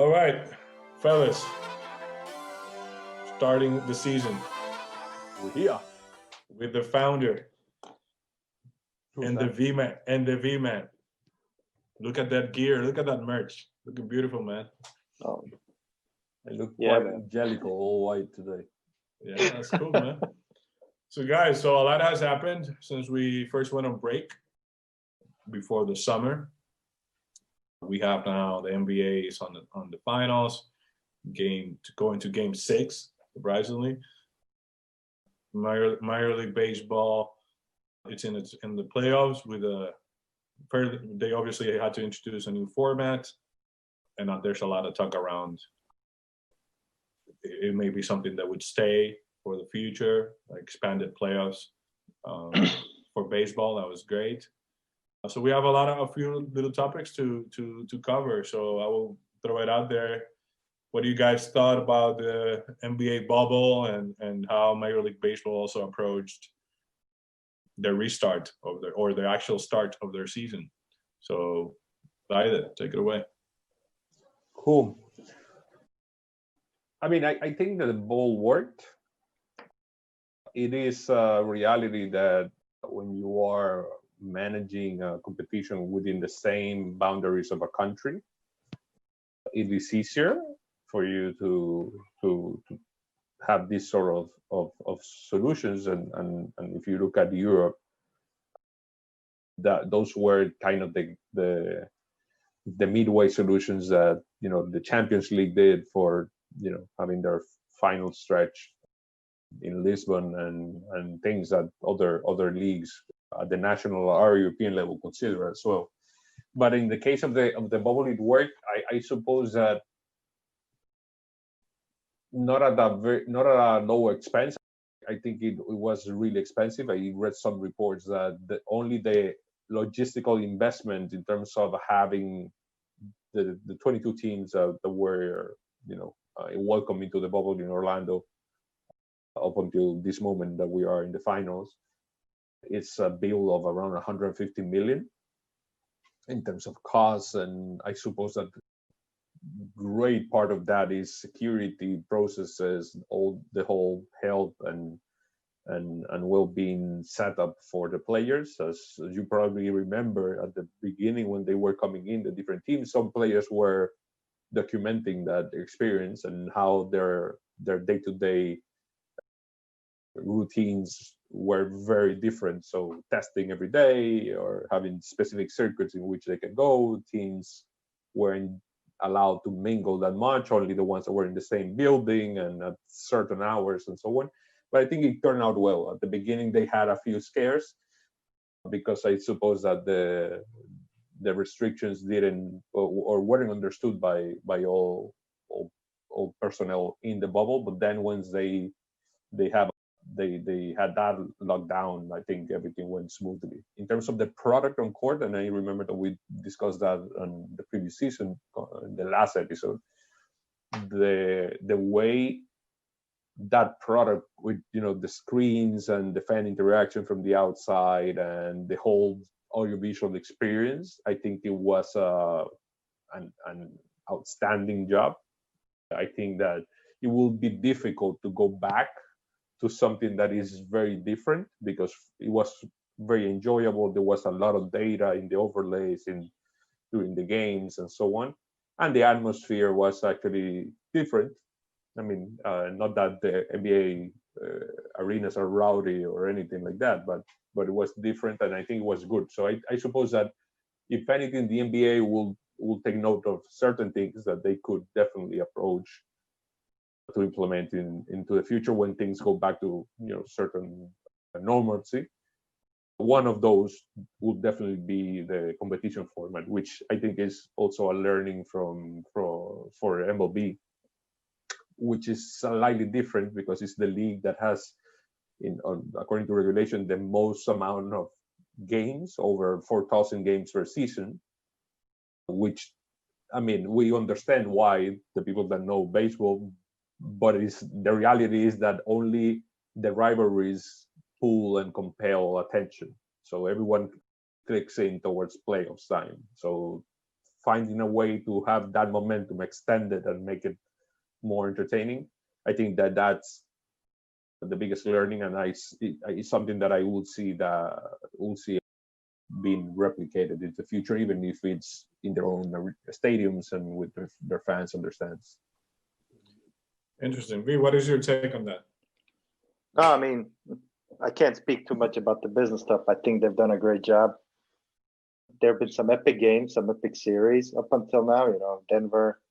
All right, fellas, starting the season We're here. with the founder and the V-Man. Look at that gear. Look at that merch. Looking beautiful, man. Oh, I look quite angelical, all white today. Yeah, that's cool, man. So, guys, a lot has happened since we first went on break before the summer. We have now the NBA is on the finals, going to game 6, surprisingly. Minor League Baseball, it's in the playoffs with they obviously had to introduce a new format, and there's a lot of talk around it may be something that would stay for the future, like expanded playoffs for baseball. That was great. So we have a few little topics to cover. So I will throw it out there. What do you guys thought about the NBA bubble and how Major League Baseball also approached their restart or the actual start of their season? So, Rayde, take it away. Cool. I mean, I think that the ball worked. It is a reality that when you are managing a competition within the same boundaries of a country, it is easier for you to have this sort of solutions. And if you look at Europe, those were kind of the midway solutions that the Champions League did for having their final stretch in Lisbon and things that other leagues at the national or European level consider as well. But in the case of the bubble, it worked. I suppose that not at a low expense. I think it was really expensive. I read some reports that only the logistical investment in terms of having the 22 teams that were welcome into the bubble in Orlando up until this moment that we are in the finals, it's a bill of around 150 million in terms of costs. And I suppose that great part of that is security processes, the whole health and well-being setup for the players. As you probably remember at the beginning when they were coming in, the different teams, some players were documenting that experience and how their day-to-day routines were very different. So testing every day or having specific circuits in which they can go. Teams weren't allowed to mingle that much, only the ones that were in the same building and at certain hours and so on. But I think it turned out well. At the beginning, they had a few scares because I suppose that the restrictions didn't or weren't understood by all personnel in the bubble. But then once they had that locked down, I think everything went smoothly. In terms of the product on court, and I remember that we discussed that on the previous season, in the last episode, the way that product with the screens and the fan interaction from the outside and the whole audiovisual experience, I think it was an outstanding job. I think that it will be difficult to go back to something that is very different because it was very enjoyable. There was a lot of data in the overlays during the games and so on, and the atmosphere was actually different. I mean, not that the NBA arenas are rowdy or anything like that, but it was different, and I think it was good. So I suppose that if anything, the NBA will take note of certain things that they could definitely approach to implement into the future when things go back to certain normalcy. One of those would definitely be the competition format, which I think is also a learning for MLB, which is slightly different because it's the league that has, according to regulation, the most amount of games, over 4,000 games per season, which, I mean, we understand why, the people that know baseball, but the reality is that only the rivalries pull and compel attention. So everyone clicks in towards playoffs time. So finding a way to have that momentum extended and make it more entertaining. I think that that's the biggest learning, and it's something that I would see being replicated in the future, even if it's in their own stadiums and with their fans and their stands. Interesting. V, what is your take on that? No, I mean, I can't speak too much about the business stuff. I think they've done a great job. There have been some epic games, some epic series up until now. You know, Denver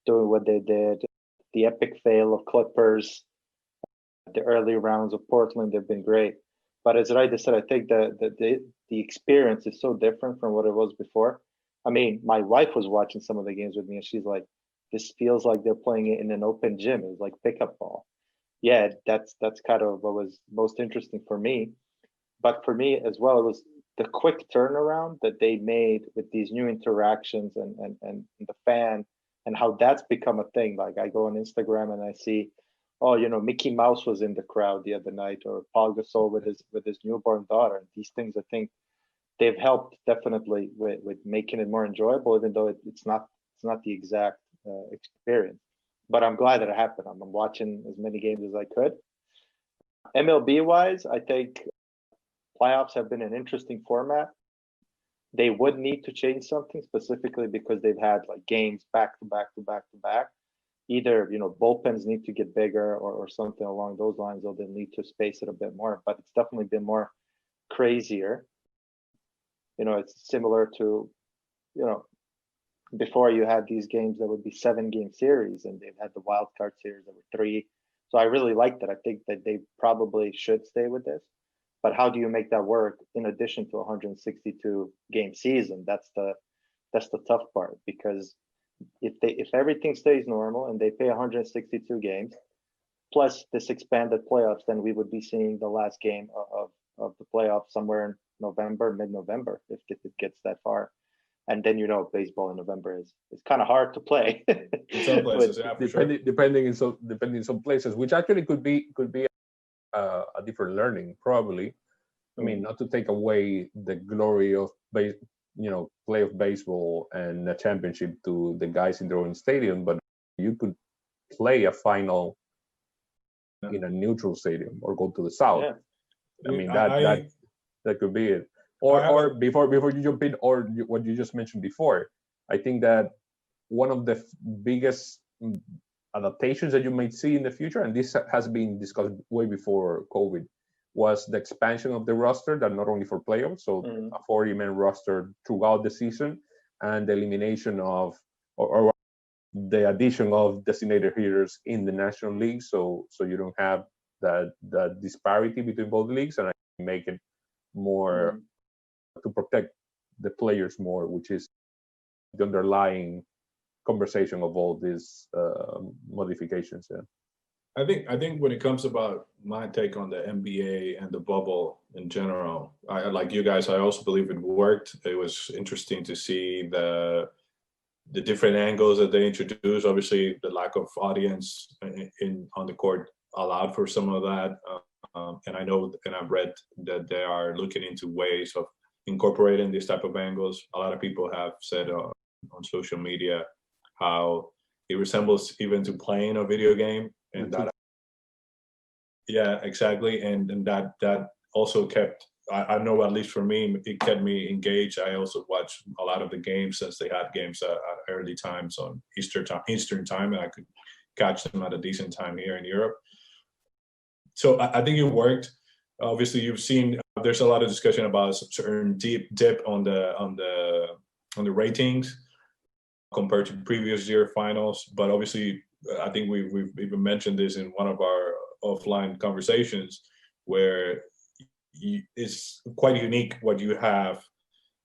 doing what they did, the epic fail of Clippers, the early rounds of Portland, they've been great. But as Rayde said, I think the experience is so different from what it was before. I mean, my wife was watching some of the games with me, and she's like, "This feels like they're playing it in an open gym. It's like pickup ball." Yeah, that's kind of what was most interesting for me. But for me as well, it was the quick turnaround that they made with these new interactions and the fan, and how that's become a thing. Like, I go on Instagram and I see, oh, you know, Mickey Mouse was in the crowd the other night, or Paul Gasol with his newborn daughter. And these things, I think, they've helped definitely with making it more enjoyable, even though it's not the exact experience. But I'm glad that it happened. I'm watching as many games as I could. MLB wise, I think playoffs have been an interesting format. They would need to change something, specifically because they've had like games back to back to back to back. Either, you know, bullpens need to get bigger or something along those lines, or they need to space it a bit more. But it's definitely been more crazier. You know, it's similar to, you know, before you had these games that would be 7-game series, and they've had the wild card series that were 3. So I really like that. I think that they probably should stay with this. But how do you make that work in addition to a 162-game season? That's the tough part, because if everything stays normal and they play 162 games plus this expanded playoffs, then we would be seeing the last game of the playoffs somewhere in November, mid-November, if it gets that far. And then, you know, baseball in November is kind of hard to play. In some places, yeah, for sure. Depending in some places, which actually could be a different learning, probably. I mean, not to take away the glory of playoff baseball and a championship to the guys in their own stadium, but you could play a final in a neutral stadium or go to the south. Yeah. I mean, that could be it. Or before you jump in, or what you just mentioned before, I think that one of the biggest adaptations that you might see in the future, and this has been discussed way before COVID, was the expansion of the roster, that not only for playoffs, so a 40-man roster throughout the season, and the elimination of or the addition of designated hitters in the National League, so you don't have that disparity between both leagues, and I make it more to protect the players more, which is the underlying conversation of all these modifications. Yeah. I think when it comes about my take on the NBA and the bubble in general, I like you guys. I also believe it worked. It was interesting to see the different angles that they introduced. Obviously, the lack of audience on the court allowed for some of that. And I know, and I've read that they are looking into ways of incorporating these type of angles. A lot of people have said on social media how it resembles even to playing a video game, and that, yeah, exactly, and that also kept. I know, at least for me, it kept me engaged. I also watched a lot of the games, since they had games at early times on Eastern time, and I could catch them at a decent time here in Europe. So I think it worked. Obviously, you've seen there's a lot of discussion about a certain dip on the ratings compared to previous year finals. But obviously, I think we've even mentioned this in one of our offline conversations, where it's quite unique what you have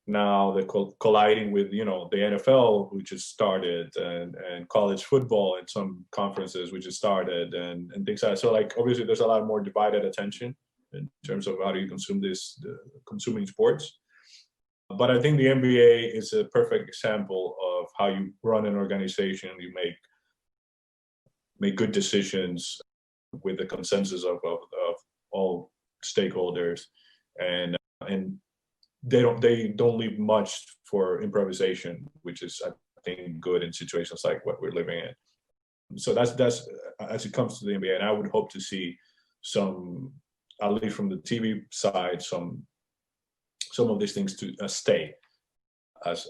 now, the colliding with, you know, the NFL, which has started, and college football in some conferences, which has started, and things like that. So, like, obviously there's a lot more divided attention in terms of how do you consume consuming sports. But I think the NBA is a perfect example of how you run an organization. You make good decisions with the consensus of all stakeholders, and they don't leave much for improvisation, which is, I think, good in situations like what we're living in. So that's as it comes to the NBA, and I would hope to see some, at least from the TV side, some of these things to stay as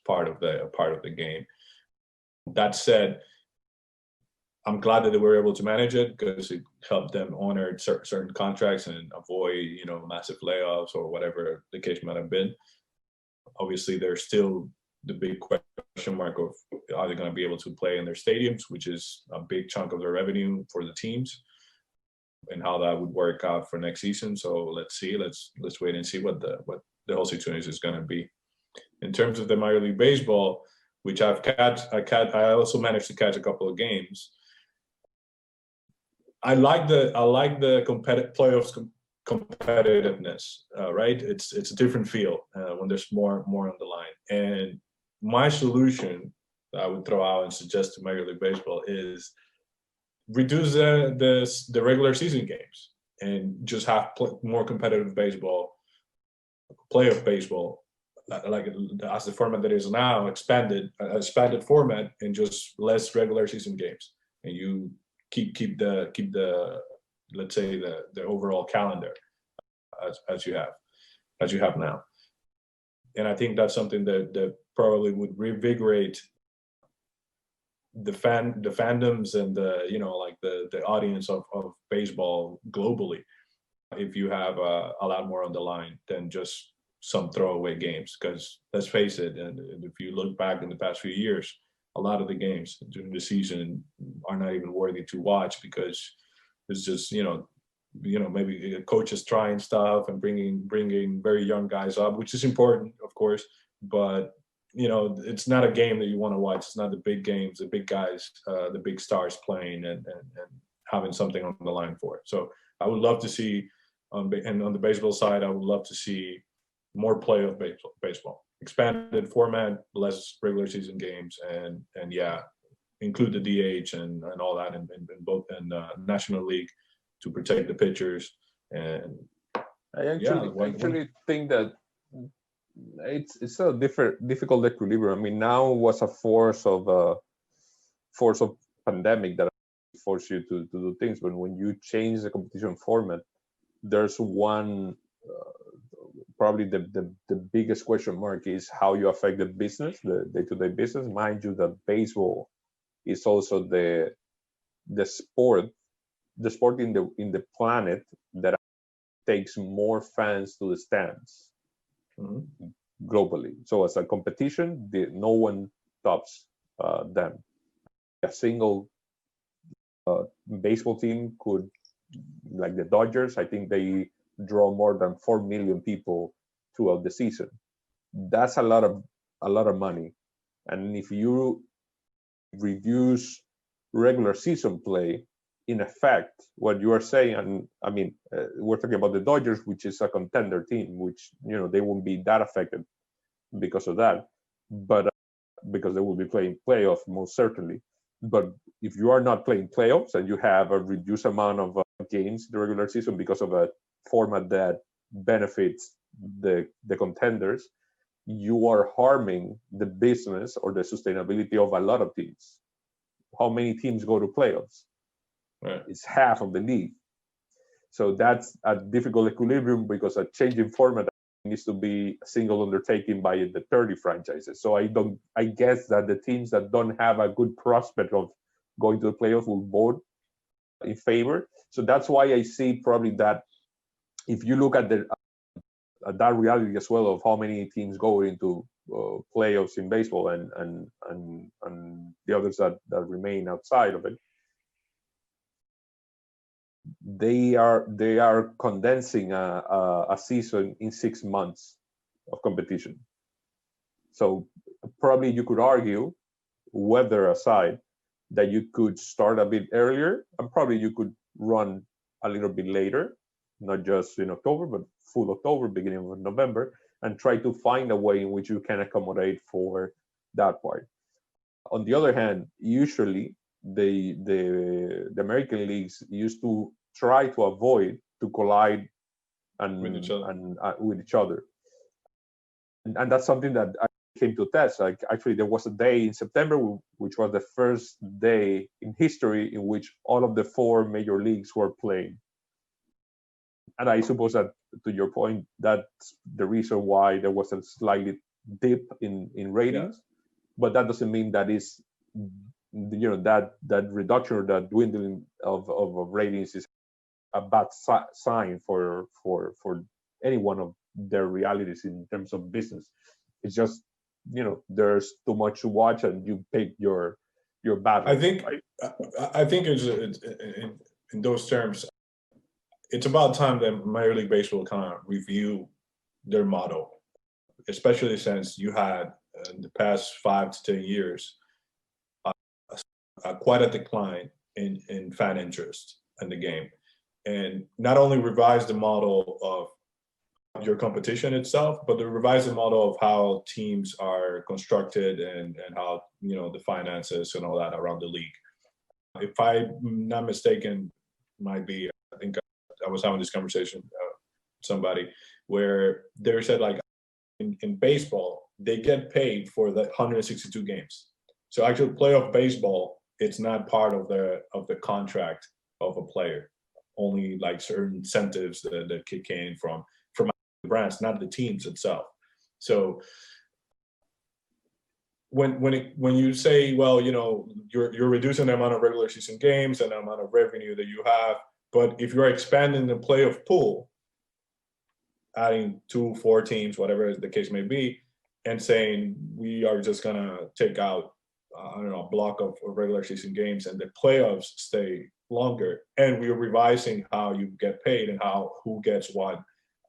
part of the game. That said, I'm glad that they were able to manage it because it helped them honor certain contracts and avoid, massive layoffs or whatever the case might have been. Obviously, there's still the big question mark of, are they going to be able to play in their stadiums, which is a big chunk of their revenue for the teams, and how that would work out for next season. So let's see. Let's wait and see what the whole situation is going to be. In terms of the Major League Baseball, which I also managed to catch a couple of games. I like the playoffs competitiveness, right? It's a different feel when there's more on the line. And my solution that I would throw out and suggest to Major League Baseball is reduce the regular season games and just have more competitive baseball, playoff baseball, like as the format that is now, expanded format, and just less regular season games, and you keep the let's say the overall calendar as you have now. And I think that's something that probably would revigorate the fandoms and the audience of baseball globally, if you have a lot more on the line than just some throwaway games. Because let's face it, and if you look back in the past few years, a lot of the games during the season are not even worthy to watch because it's just maybe coaches trying stuff and bringing very young guys up, which is important, of course, but it's not a game that you want to watch. It's not the big games, the big guys, the big stars playing and having something on the line for it. So I would love to see, and on the baseball side, I would love to see more playoff baseball, expanded format, less regular season games, and yeah, include the DH and all that in both in National League to protect the pitchers. And I actually think that it's a difficult equilibrium. I mean, now was a force of pandemic that force you to do things, but when you change the competition format, there's one probably the biggest question mark is how you affect the business, the day-to-day business. Mind you, that baseball is also the sport in the planet that takes more fans to the stands globally. So as a competition, no one tops them. A single baseball team could, like the Dodgers, I think they draw more than 4 million people throughout the season. That's a lot of money. And if you reduce regular season play, in effect, what you are saying, and I mean, we're talking about the Dodgers, which is a contender team, which they won't be that affected because of that, but because they will be playing playoff most certainly. But if you are not playing playoffs and you have a reduced amount of games in the regular season because of a format that benefits the contenders, you are harming the business or the sustainability of a lot of teams. How many teams go to playoffs? Right. It's half of the league. So that's a difficult equilibrium because a change in format needs to be a single undertaking by the 30 franchises. So I guess that the teams that don't have a good prospect of going to the playoffs will vote in favor. So that's why I see probably that if you look at that reality as well of how many teams go into playoffs in baseball and the others that remain outside of it, they are condensing a season in 6 months of competition. So probably you could argue, weather aside, that you could start a bit earlier and probably you could run a little bit later, not just in October, but full October, beginning of November, and try to find a way in which you can accommodate for that part. On the other hand, usually the American leagues used to try to avoid to collide with each other. and that's something that I came to test. Like actually, there was a day in September, which was the first day in history in which all of the 4 major leagues were playing. And I suppose that, to your point, that's the reason why there was a slightly dip in ratings. But that doesn't mean that is, that reduction or that dwindling of ratings is a bad sign for any one of their realities in terms of business. It's just, there's too much to watch and you pick your battle. I think it's in those terms, it's about time that Major League Baseball kind of review their model, especially since you had in the past 5 to 10 years quite a decline in fan interest in the game, and not only revise the model of your competition itself, but to revise the model of how teams are constructed and how the finances and all that around the league. If I'm not mistaken, might be, I think I was having this conversation with somebody where they said, like, in baseball, they get paid for the 162 games. So actually playoff baseball, it's not part of the contract of a player. Only like certain incentives that kick in from brands, not the teams itself. So when you say, well, you're reducing the amount of regular season games and the amount of revenue that you have, but if you're expanding the playoff pool, adding 2-4 teams, whatever the case may be, and saying we are just gonna take out a block of regular season games and the playoffs stay longer, and we're revising how you get paid and who gets what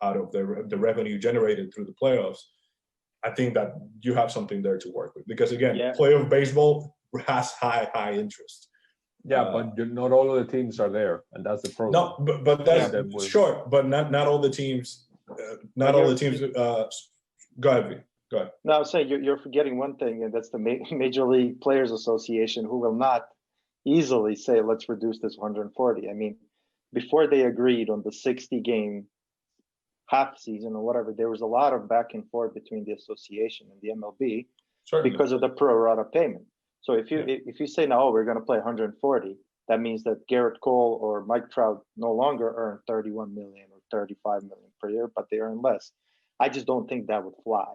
out of the revenue generated through the playoffs, I think that you have something there to work with. Because again, playoff baseball has high interest. But not all of the teams are there, and that's the problem. No, but that's sure. But not all the teams. Not all the teams. Go ahead. No, I'm saying you're forgetting one thing, and that's the Major League Players Association, who will not easily say, let's reduce this 140. I mean, before they agreed on the 60-game half season or whatever, there was a lot of back and forth between the association and the MLB because of the pro rata payment. So if you say, no, we're going to play 140, that means that Garrett Cole or Mike Trout no longer earn 31 million or 35 million per year, but they earn less. I just don't think that would fly.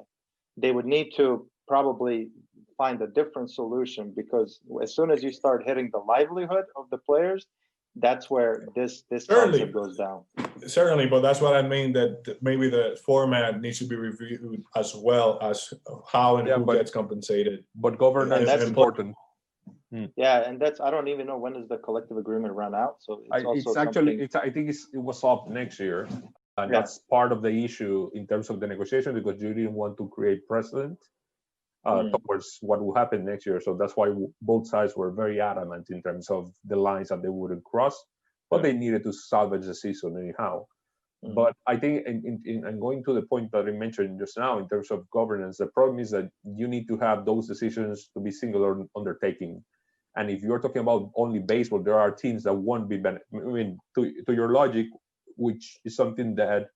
They would need to probably find a different solution, because as soon as you start hitting the livelihood of the players, that's where this concept goes down. Certainly, but that's what I mean, that maybe the format needs to be reviewed as well as how and who gets compensated. But governance is important. Yeah, and I don't even know when does the collective agreement run out. So I think it was up next year. And that's part of the issue in terms of the negotiation, because you didn't want to create precedent towards what will happen next year. So that's why both sides were very adamant in terms of the lines that they wouldn't cross, but they needed to salvage the season anyhow. But I think, and going to the point that I mentioned just now in terms of governance, the problem is that you need to have those decisions to be singular undertaking. And if you're talking about only baseball, there are teams that won't be to your logic, which is something that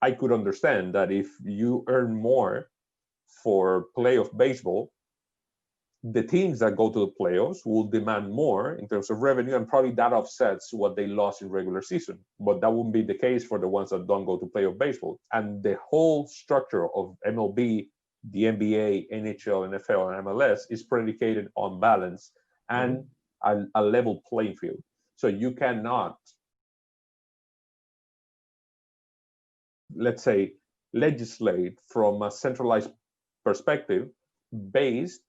I could understand, that if you earn more for playoff baseball, the teams that go to the playoffs will demand more in terms of revenue, and probably that offsets what they lost in regular season. But that wouldn't be the case for the ones that don't go to playoff baseball. And the whole structure of MLB, the NBA, NHL, NFL, and MLS is predicated on balance and a level playing field. So you cannot, let's say, legislate from a centralized perspective based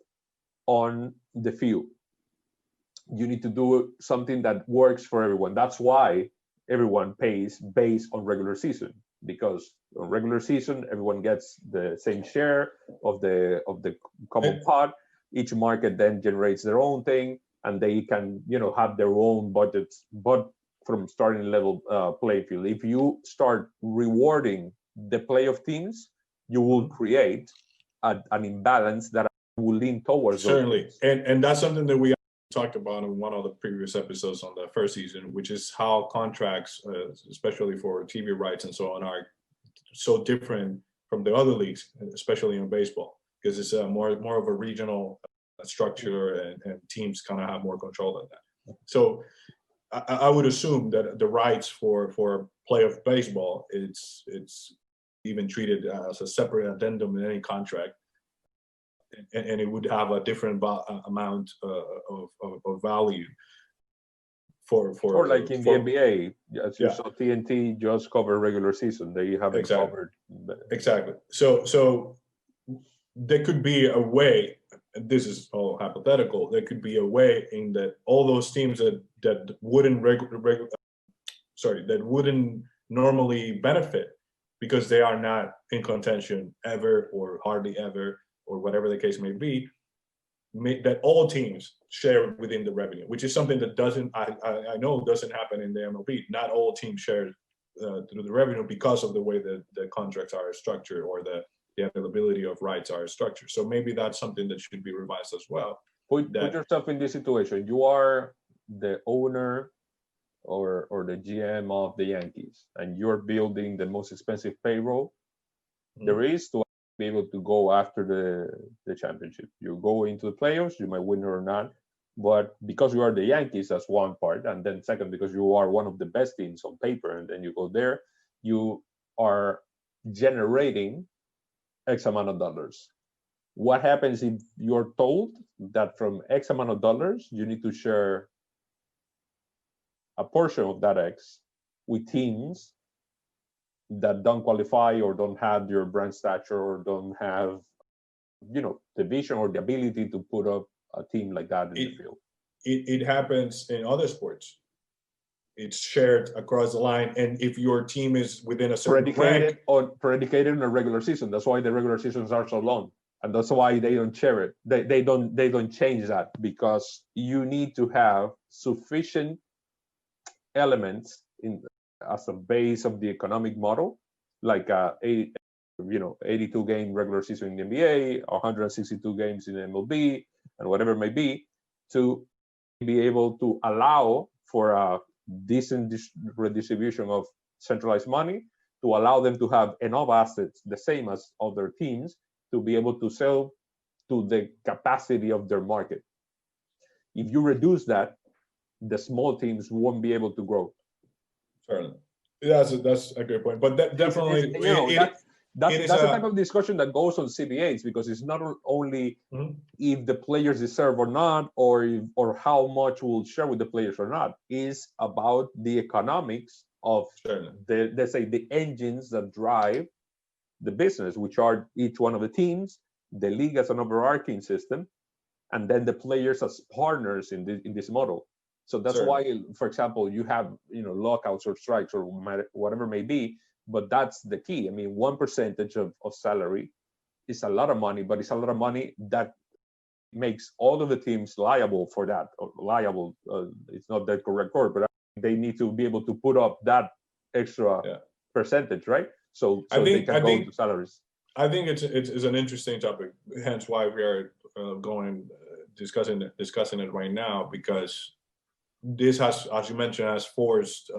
on the few. You need to do something that works for everyone. That's why everyone pays based on regular season, because on regular season everyone gets the same share of the common pot. Each market then generates their own thing, and they can have their own budgets, but from starting level play field. If you start rewarding the playoff teams, you will create an imbalance that will lean towards certainly, and that's something that we talked about in one of the previous episodes on the first season, which is how contracts, especially for TV rights and so on, are so different from the other leagues, especially in baseball, because it's more of a regional structure, and teams kind of have more control of that. So I would assume that the rights for playoff baseball, it's even treated as a separate addendum in any contract, and it would have a different amount of value for like in the NBA, as you Yeah. saw, TNT just covered regular season. They haven't Exactly. covered. Exactly. So there could be a way, and this is all hypothetical, there could be a way in that all those teams that wouldn't that wouldn't normally benefit because they are not in contention ever or hardly ever or whatever the case may be, that all teams share within the revenue, which is something that I know doesn't happen in the MLB. Not all teams share through the revenue because of the way that the contracts are structured or the availability of rights are structured. So maybe that's something that should be revised as well. Put yourself in this situation. You are the owner or the GM of the Yankees, and you're building the most expensive payroll there is to be able to go after the championship. You go into the playoffs, you might win or not, but because you are the Yankees, that's one part, and then second, because you are one of the best teams on paper, and then you go there, you are generating X amount of dollars. What happens if you're told that from X amount of dollars, you need to share a portion of that X with teams that don't qualify or don't have your brand stature or don't have, the vision or the ability to put up a team like that in the field? It happens in other sports. It's shared across the line, and if your team is within a certain rank, predicated on a regular season. That's why the regular seasons are so long, and that's why they don't share it. They don't change that, because you need to have sufficient elements as a base of the economic model, like 82 game regular season in the NBA, 162 games in the MLB, and whatever it may be, to be able to allow for a decent redistribution of centralized money, to allow them to have enough assets, the same as other teams, to be able to sell to the capacity of their market. If you reduce that, the small teams won't be able to grow. Certainly, that's a good point. But definitely, that's the type of discussion that goes on CBAs, because it's not only if the players deserve or not, or how much we'll share with the players or not. It's about the economics of let's say the engines that drive the business, which are each one of the teams, the league as an overarching system, and then the players as partners in this model. So that's why, for example, you have lockouts or strikes or whatever it may be, but that's the key. I mean, 1% of salary is a lot of money, but it's a lot of money that makes all of the teams liable for that. Or liable, it's not the correct word, but they need to be able to put up that extra percentage, right? So they can go into salaries. I think it's an interesting topic, hence why we are discussing it right now, because this has, as you mentioned, has forced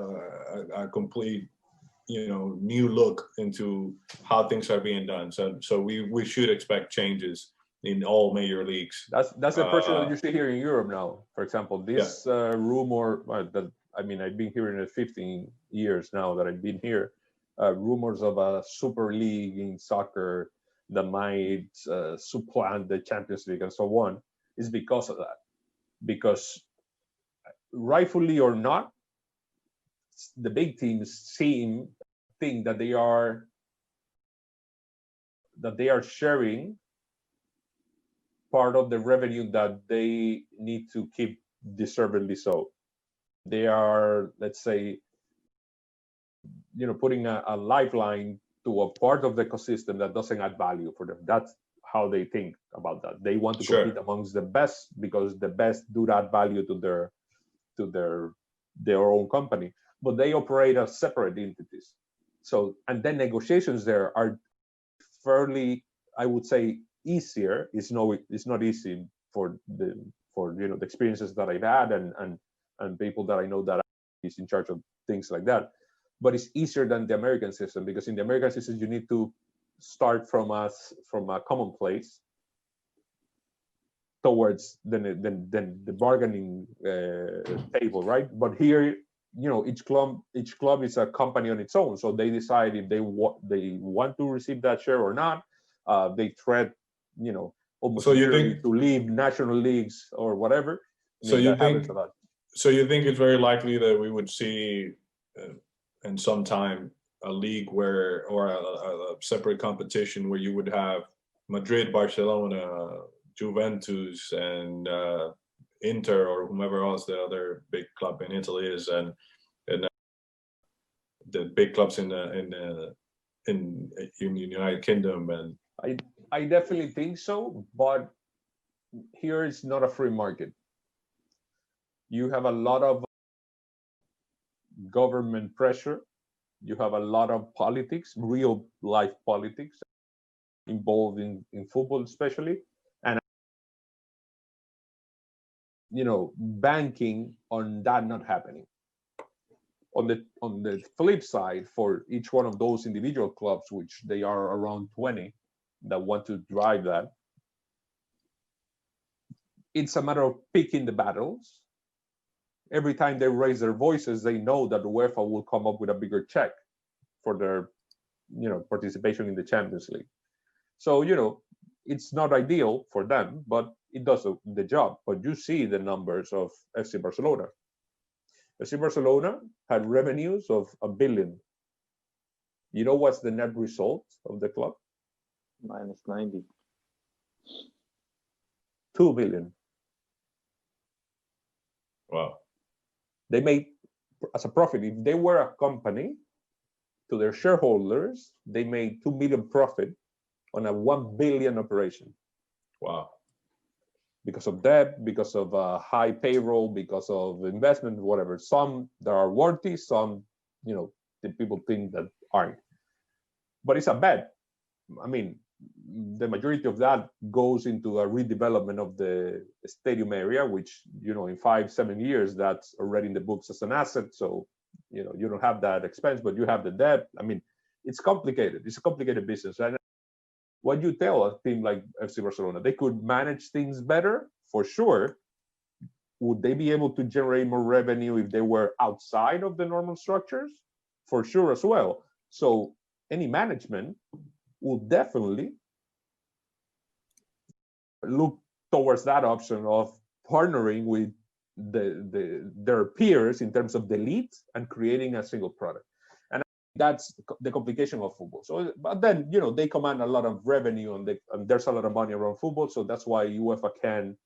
a complete, new look into how things are being done. So we should expect changes in all major leagues. That's the pressure that you see here in Europe now. For example, this rumor that I've been hearing it 15 years now that I've been here. Rumors of a super league in soccer that might supplant the Champions League and so on, is because of that. Because rightfully or not, the big teams think that they are sharing part of the revenue that they need to keep deservedly so. They are, let's say, putting a lifeline to a part of the ecosystem that doesn't add value for them. That's how they think about that. They want to compete amongst the best, because the best do add value to their own company, but they operate as separate entities. So, and then negotiations there are fairly, I would say, easier. It's not easy for the experiences that I've had and people that I know that is in charge of things like that. But it's easier than the American system, because in the American system you need to start from a common place towards the bargaining table, right? But here, each club is a company on its own, so they decide if they want to receive that share or not. They threat, almost So you literally think- to leave national leagues or whatever. So you that happens think- a lot. So you think it's very likely that we would see in some time a league or a separate competition where you would have Madrid, Barcelona, Juventus, and Inter, or whomever else the other big club in Italy is, and the big clubs in the United Kingdom, and I definitely think so, but here it's not a free market. You have a lot of government pressure. You have a lot of politics, real life politics involved in football, especially. And, banking on that not happening. On the flip side, for each one of those individual clubs, which they are around 20 that want to drive that, it's a matter of picking the battles. Every time they raise their voices, they know that the UEFA will come up with a bigger check for their, participation in the Champions League. So, it's not ideal for them, but it does the job. But you see the numbers of FC Barcelona. FC Barcelona had revenues of 1 billion. You know what's the net result of the club? Minus 90. 2 billion. wow. They made as a profit. If they were a company, to their shareholders, they made 2 million profit on a 1 billion operation. Wow. Because of debt, because of high payroll, because of investment, whatever. Some that are worthy, some, the people think that aren't. But it's a bet. I mean, the majority of that goes into a redevelopment of the stadium area, which, in 5-7 years, that's already in the books as an asset. So, you don't have that expense, but you have the debt. I mean, it's complicated. It's a complicated business. And what you tell a team like FC Barcelona, they could manage things better, for sure. Would they be able to generate more revenue if they were outside of the normal structures? For sure as well. So any management will definitely look towards that option of partnering with their peers in terms of the lead and creating a single product. And that's the complication of football. So, but then, they command a lot of revenue and there's a lot of money around football. So that's why UEFA can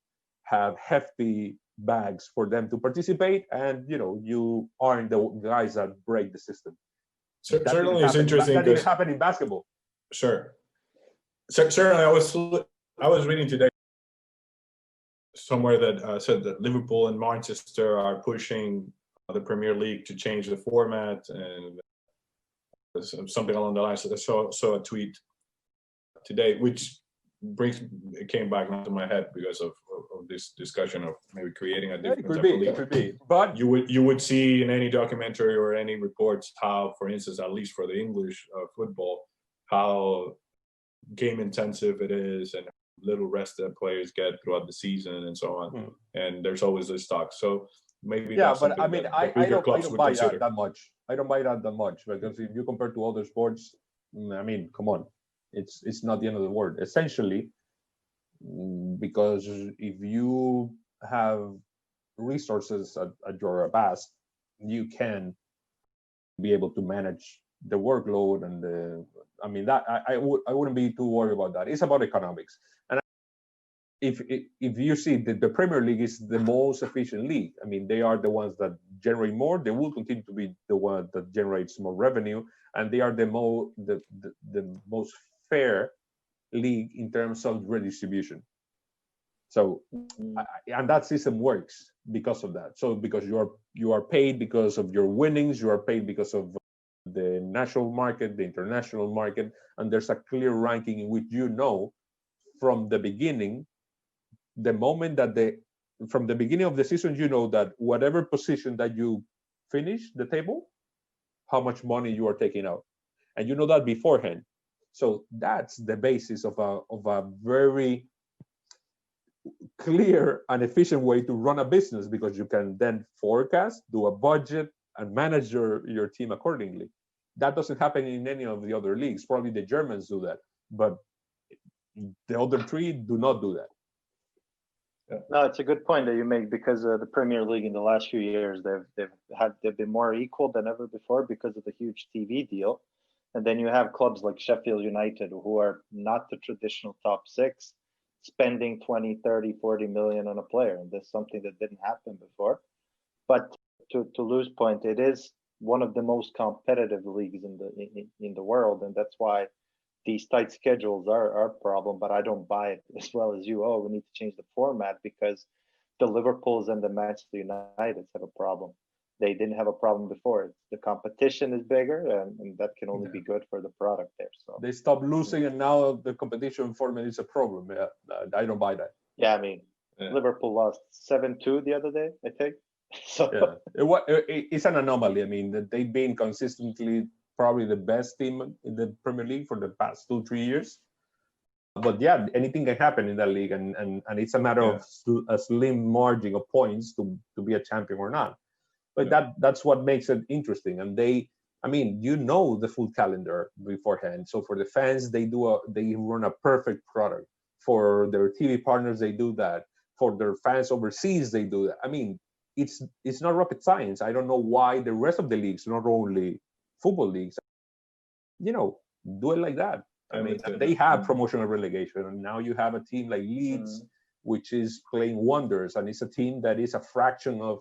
have hefty bags for them to participate. And, you aren't the guys that break the system. Certainly, it's interesting. That didn't happen in basketball. Sure. Certainly, I was reading today somewhere that said that Liverpool and Manchester are pushing the Premier League to change the format and something along the lines. I saw a tweet today, which it came back into my head because of this discussion of maybe creating a different type of league. It could be. But you would see in any documentary or any reports how, for instance, at least for the English football, how game intensive it is and little rest that players get throughout the season and so on. And there's always this talk. So maybe yeah, that's but I something mean, that I the bigger don't clubs would buy consider. that much. I don't buy that much because if you compare to other sports, I mean, come on, it's not the end of the world. Essentially, because if you have resources at your best, you can be able to manage the workload and I mean, that I wouldn't be too worried about that. It's about economics. And if you see that the Premier League is the most efficient league, I mean, they are the ones that generate more. They will continue to be the one that generates more revenue, and they are the most fair league in terms of redistribution. So, and that system works because of that. So, because you are paid because of your winnings, you are paid because of the national market, the international market, and there's a clear ranking in which from the beginning, the moment that from the beginning of the season, that whatever position that you finish the table, how much money you are taking out, and that beforehand. So that's the basis of a very clear and efficient way to run a business, because you can then forecast, do a budget, and manage your team accordingly. That doesn't happen in any of the other leagues. Probably the Germans do that, but the other three do not do that. No, it's a good point that you make, because the Premier League in the last few years, they've been more equal than ever before because of the huge TV deal. And then you have clubs like Sheffield United, who are not the traditional top six, spending 20, 30, 40 million on a player. And that's something that didn't happen before. But to Lou's point, it is one of the most competitive leagues in the world. And that's why these tight schedules are a problem, but I don't buy it as well as you. Oh, we need to change the format because the Liverpools and the Manchester Uniteds have a problem. They didn't have a problem before. The competition is bigger, and that can only be good for the product there. So they stopped losing, and now the competition format is a problem. Yeah, I don't buy that. Yeah, I mean, Liverpool lost 7-2 the other day, I think. So it's an anomaly. I mean, they've been consistently probably the best team in the Premier League for the past 2-3 years. But yeah, anything can happen in that league, and it's a matter of a slim margin of points to be a champion or not. But that's what makes it interesting. And the full calendar beforehand. So for the fans, they run a perfect product. For their TV partners, they do that. For their fans overseas, they do that. I mean, it's not rocket science. I don't know why the rest of the leagues, not only football leagues, do it like that. I mean, they have promotional relegation, and now you have a team like Leeds, which is playing wonders, and it's a team that is a fraction of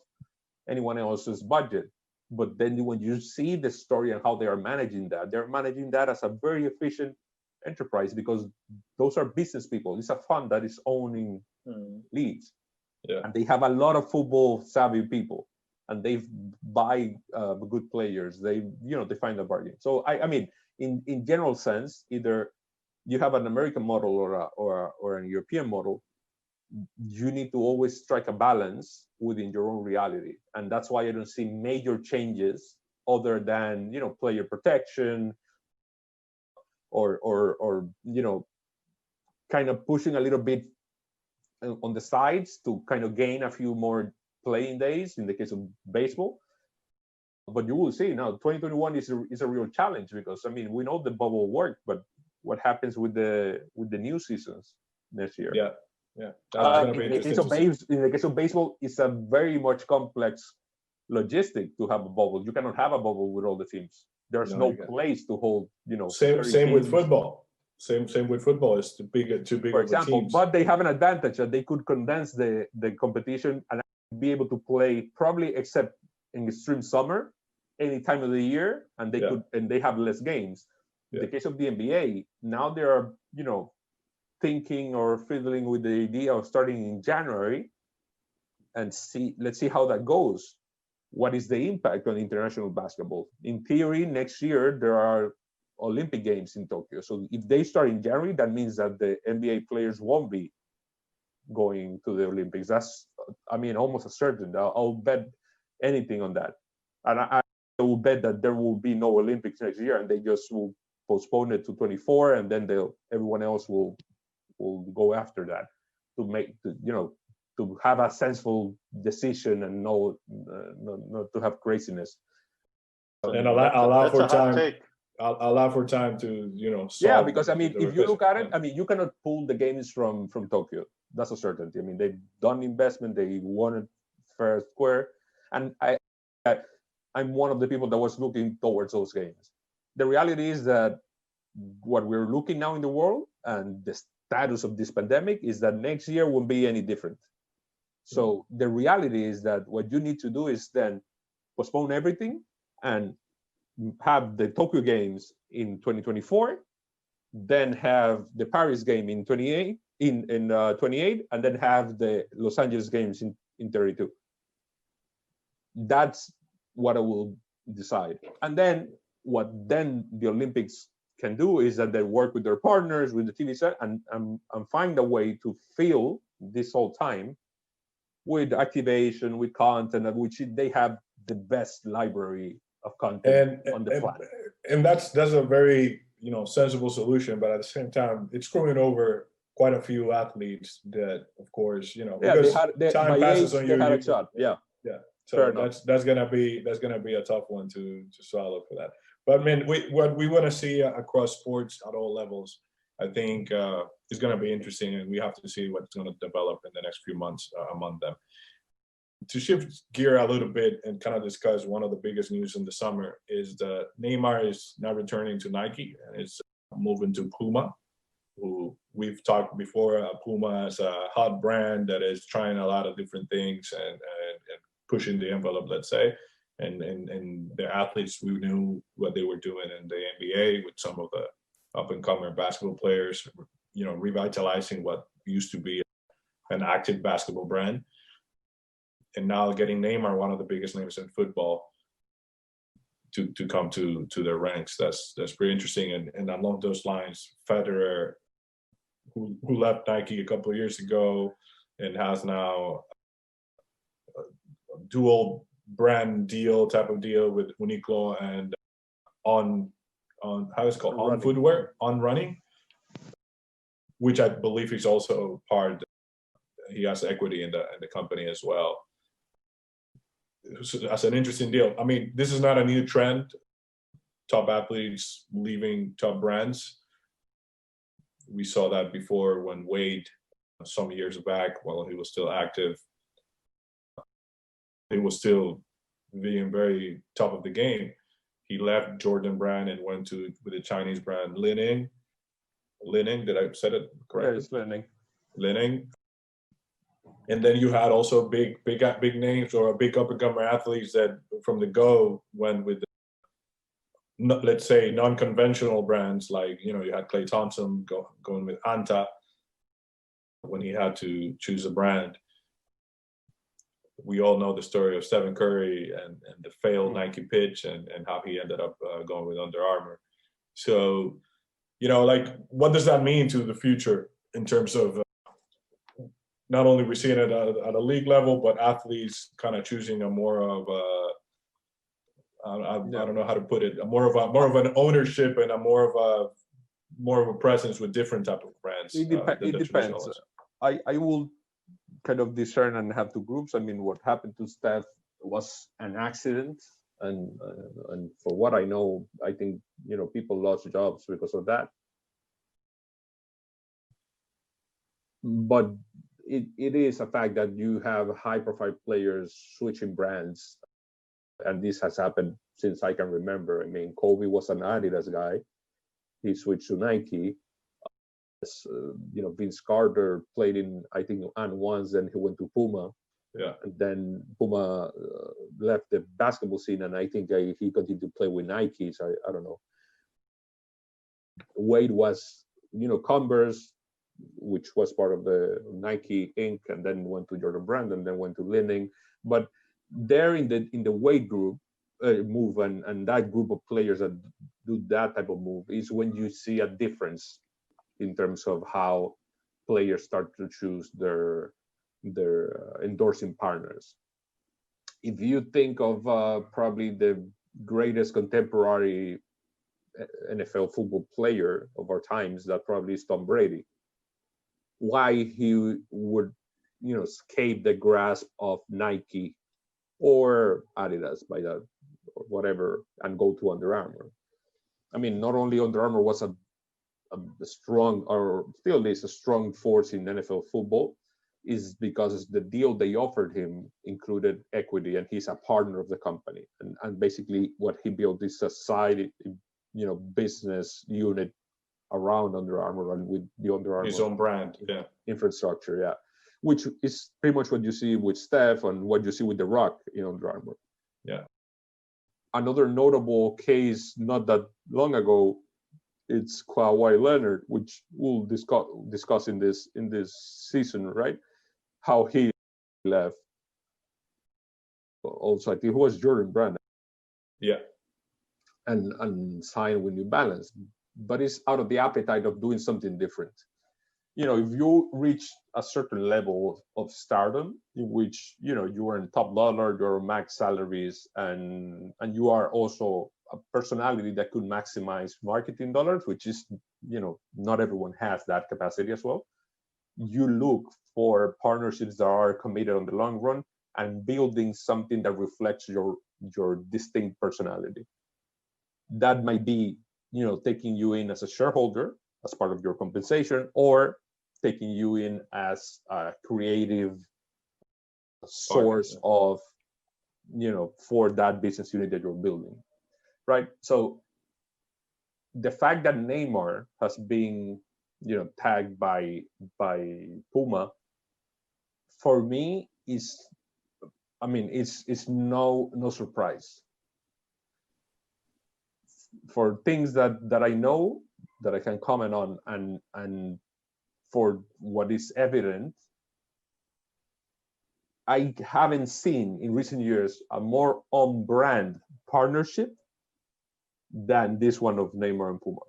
anyone else's budget. But then when you see the story and how they are managing that, they're managing that as a very efficient enterprise, because those are business people. It's a fund that is owning Leeds, and they have a lot of football savvy people, and they buy good players. They find a bargain. So I mean, in general sense, either you have an American model or an European model. You need to always strike a balance within your own reality, and that's why I don't see major changes other than player protection or kind of pushing a little bit on the sides to kind of gain a few more playing days in the case of baseball. But you will see now 2021 is a real challenge, because I mean, we know the bubble worked, but what happens with the new seasons next year? Yeah. In the case of baseball, it's a very much complex logistic to have a bubble. You cannot have a bubble with all the teams. There's no place to hold, Same with football. Same with football. It's too big for of example, teams. but they have an advantage that they could condense the competition and be able to play, probably except in extreme summer, any time of the year, and they have less games. In the case of the NBA, now they are thinking or fiddling with the idea of starting in January, and let's see how that goes. What is the impact on international basketball? In theory, next year there are Olympic Games in Tokyo. So if they start in January, that means that the NBA players won't be going to the Olympics. That's, almost a certain. I'll bet anything on that. And I will bet that there will be no Olympics next year, and they just will postpone it to 24, and then everyone else will go after that to have a sensible decision and not to have craziness. And allow for time to solve because if you look at it, you cannot pull the games from Tokyo. That's a certainty. I mean, they've done investment, they won it fair and square, and I'm one of the people that was looking towards those games. The reality is that what we're looking now in the world and the status of this pandemic is that next year won't be any different. So the reality is that what you need to do is then postpone everything and have the Tokyo games in 2024, then have the Paris game in 28, and then have the Los Angeles games in 32. That's what I will decide. And then what then the Olympics can do is that they work with their partners, with the TV set, and find a way to fill this whole time with activation, with content, at which they have the best library of content on the planet. And that's a very sensible solution, but at the same time, it's screwing over quite a few athletes that, of course, because time by passes age, on they you. had a shot. Yeah. Yeah. Fair So that's gonna be a tough one to swallow for that. But I mean, what we want to see across sports at all levels, I think, is going to be interesting, and we have to see what's going to develop in the next few months among them. To shift gear a little bit and kind of discuss one of the biggest news in the summer is that Neymar is now returning to Nike and is moving to Puma, who we've talked before. Puma is a hot brand that is trying a lot of different things and pushing the envelope, let's say. And the athletes, we knew what they were doing in the NBA with some of the up-and-coming basketball players, revitalizing what used to be an active basketball brand. And now getting Neymar, one of the biggest names in football, to come to their ranks. That's pretty interesting. And along those lines, Federer, who left Nike a couple of years ago and has now a dual brand type of deal with Uniqlo and on how is it called, on footwear, on running, which I believe he's also part. He has equity in the company as well. So that's an interesting deal. I mean, this is not a new trend. Top athletes leaving top brands. We saw that before when Wade, some years back, while he was still active, he was still being very top of the game. He left Jordan brand and went with the Chinese brand Li-Ning. Li-Ning, did I said it correctly? Yeah, it's Li-Ning. Li-Ning. And then you had also big names or big up-and-comer athletes that from the go went with, let's say, non-conventional brands. Like, you had Klay Thompson going with Anta when he had to choose a brand. We all know the story of Stephen Curry and the failed Nike pitch and how he ended up going with Under Armour. So, what does that mean to the future in terms of not only we're seeing it at a league level, but athletes kind of choosing a more of I don't know how to put it, more of an ownership and a more of a presence with different type of brands. It depends. I will kind of discern and have two groups. I mean, what happened to Steph was an accident, and for what I know, I think people lost jobs because of that. But it is a fact that you have high-profile players switching brands, and this has happened since I can remember. I mean, Kobe was an Adidas guy; he switched to Nike. Vince Carter played in, I think, once, then he went to Puma. Yeah. And then Puma left the basketball scene, and I think he continued to play with Nike. So I don't know. Wade was, Converse, which was part of the Nike Inc., and then went to Jordan Brand, and then went to Li-Ning. But there in the Wade group move and that group of players that do that type of move is when you see a difference in terms of how players start to choose their endorsing partners. If you think of probably the greatest contemporary NFL football player of our times, that probably is Tom Brady. Why he would, escape the grasp of Nike or Adidas by that, or whatever, and go to Under Armour. I mean, not only Under Armour was a strong, or still is a strong force in NFL football, is because the deal they offered him included equity, and he's a partner of the company. And basically what he built is a side, business unit around Under Armour and with the Under Armour, his own brand, infrastructure, yeah, which is pretty much what you see with Steph and what you see with The Rock in Under Armour. Yeah. Another notable case not that long ago, it's Kawhi Leonard, which we'll discuss in this season, right? How he left. Also, I think it was Jordan Brand. Yeah. And signed with New Balance, but it's out of the appetite of doing something different. If you reach a certain level of stardom in which you are in top dollar, you're max salaries, and you are also a personality that could maximize marketing dollars, which is, not everyone has that capacity as well. You look for partnerships that are committed on the long run and building something that reflects your distinct personality. That might be, taking you in as a shareholder as part of your compensation, or taking you in as a creative source of, for that business unit that you're building, right? So the fact that Neymar has been, tagged by Puma, for me is, it's no surprise. For things that I know, that I can comment on, and for what is evident, I haven't seen in recent years a more on-brand partnership than this one of Neymar and Puma.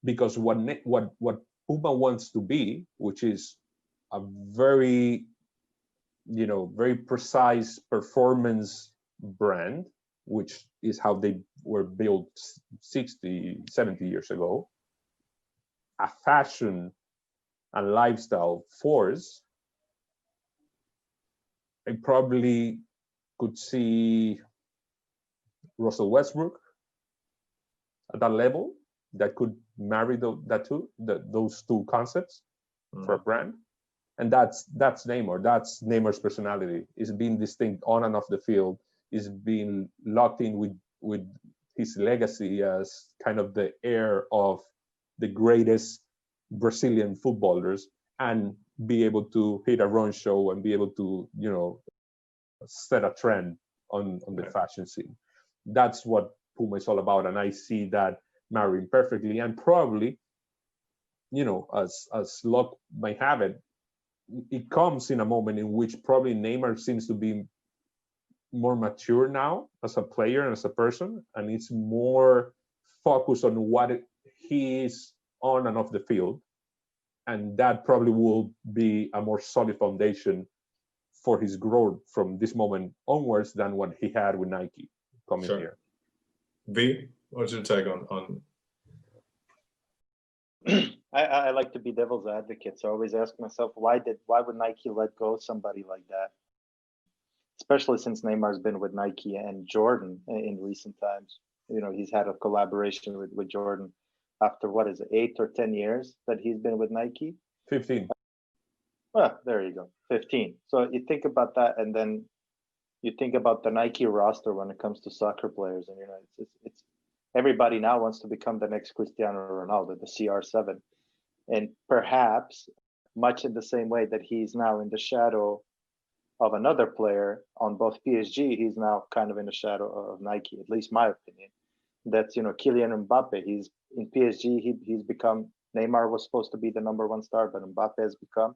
Because what Puma wants to be, which is a very, very precise performance brand, which is how they were built 60, 70 years ago, a fashion and lifestyle force, I probably could see Russell Westbrook at that level that could marry those two concepts for a brand. And that's Neymar. That's Neymar's personality. Is being distinct on and off the field, is being locked in with his legacy as kind of the heir of the greatest Brazilian footballers, and be able to hit a run show and be able to, set a trend on the fashion scene. That's what Puma is all about. And I see that marrying perfectly, and probably, as luck might have it, it comes in a moment in which probably Neymar seems to be more mature now as a player and as a person, and it's more focused on what he is on and off the field. And that probably will be a more solid foundation for his growth from this moment onwards than what he had with Nike coming here. V, what's your take on? I like to be devil's advocate, so I always ask myself, why would Nike let go of somebody like that? Especially since Neymar's been with Nike and Jordan in recent times. He's had a collaboration with Jordan after, 8 or 10 years that he's been with Nike? 15. Well, there you go, 15. So you think about that, and then you think about the Nike roster when it comes to soccer players, and it's everybody now wants to become the next Cristiano Ronaldo, the CR7, and perhaps much in the same way that he's now in the shadow of another player on both PSG, he's now kind of in the shadow of Nike, at least my opinion. That's, Kylian Mbappe. He's in PSG, he's become, Neymar was supposed to be the number one star, but Mbappe has become,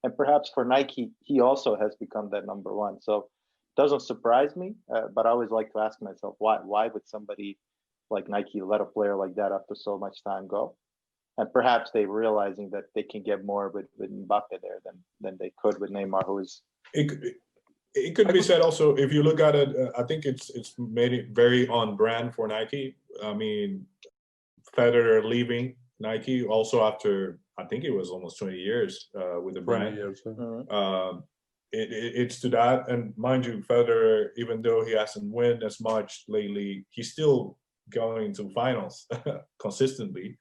and perhaps for Nike, he also has become that number one. So it doesn't surprise me, but I always like to ask myself, why would somebody like Nike let a player like that after so much time go? And perhaps they realizing that they can get more with Mbappe there than they could with Neymar, who is. It could be said also, if you look at it, I think it's made it very on brand for Nike. I mean, Federer leaving Nike also after, I think it was almost 20 years with the brand. 20 years. It's to that. And mind you, Federer, even though he hasn't won as much lately, he's still going to finals consistently.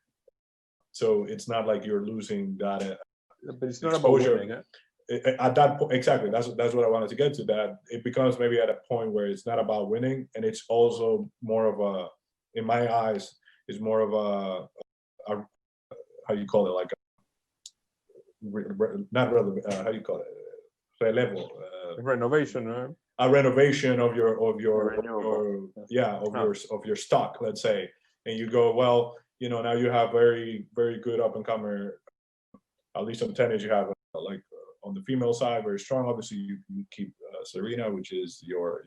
So it's not like you're losing that. But it's not exposure. About winning, at that point, exactly. That's what I wanted to get to. That it becomes maybe at a point where it's not about winning, and it's also more of a, in my eyes, is more of a how you call it, like not relevant. How do you call it? Relevo. Renovation. A renovation of your stock, let's say, and you go, well, now you have very, very good up and comer. At least on tennis, you have on the female side, very strong. Obviously, you keep Serena, which is your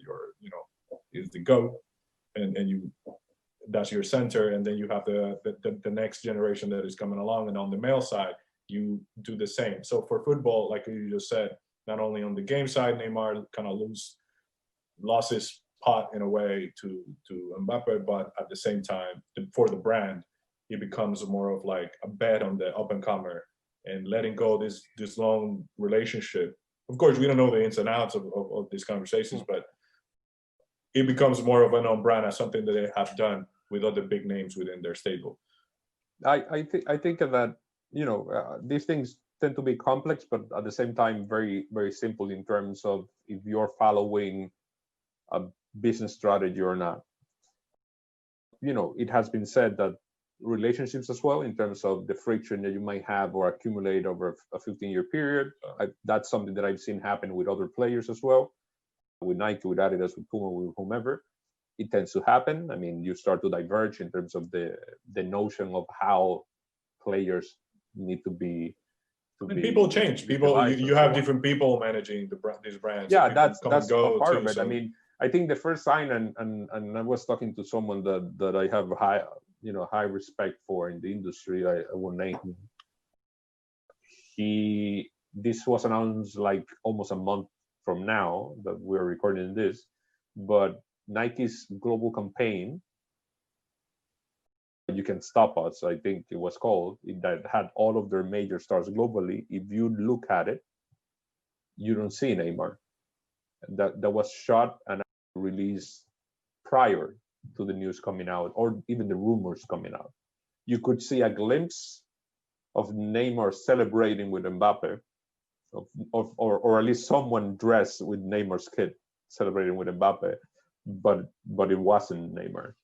is the GOAT, and you that's your center, and then you have the next generation that is coming along, and on the male side, you do the same. So for football, like you just said, not only on the game side, Neymar kind of lost his hot in a way to Mbappe, but at the same time, for the brand, it becomes more of like a bet on the up and comer and letting go this long relationship. Of course, we don't know the ins and outs of these conversations, but it becomes more of a known brand as something that they have done with other big names within their stable. I think that these things tend to be complex, but at the same time very very simple in terms of if you're following a business strategy or not. It has been said that relationships as well, in terms of the friction that you might have or accumulate over a 15-year period, that's something that I've seen happen with other players as well, with Nike, with Adidas, with Puma, with whomever. It tends to happen. I mean, you start to diverge in terms of the notion of how players need to be. People change. People, you have different people managing these brands. Yeah, that's a part of it. So. I mean, I think the first sign, and I was talking to someone that I have high respect for in the industry. I will name him. This was announced like almost a month from now that we're recording this, but Nike's global campaign, "You Can Stop Us," I think it was called, that had all of their major stars globally. If you look at it, you don't see Neymar. That was shot and released prior to the news coming out, or even the rumors coming out. You could see a glimpse of Neymar celebrating with Mbappe, or at least someone dressed with Neymar's kit celebrating with Mbappe, but it wasn't Neymar.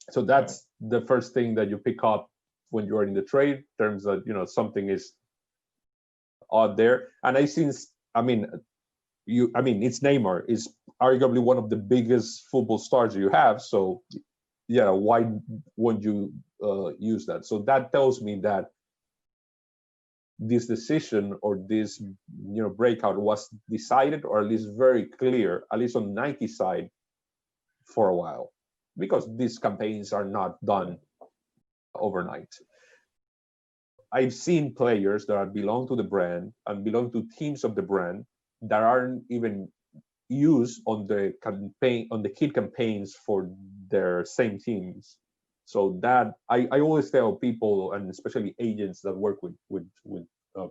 So that's the first thing that you pick up when you're in the trade, in terms of something is out there. And it's Neymar is arguably one of the biggest football stars you have. So yeah, why won't you use that? So that tells me that this decision or this breakout was decided, or at least very clear, at least on Nike side, for a while, because these campaigns are not done overnight. I've seen players that belong to the brand and belong to teams of the brand that aren't even used on the campaign, on the kit campaigns for their same teams. So that I always tell people, and especially agents that work with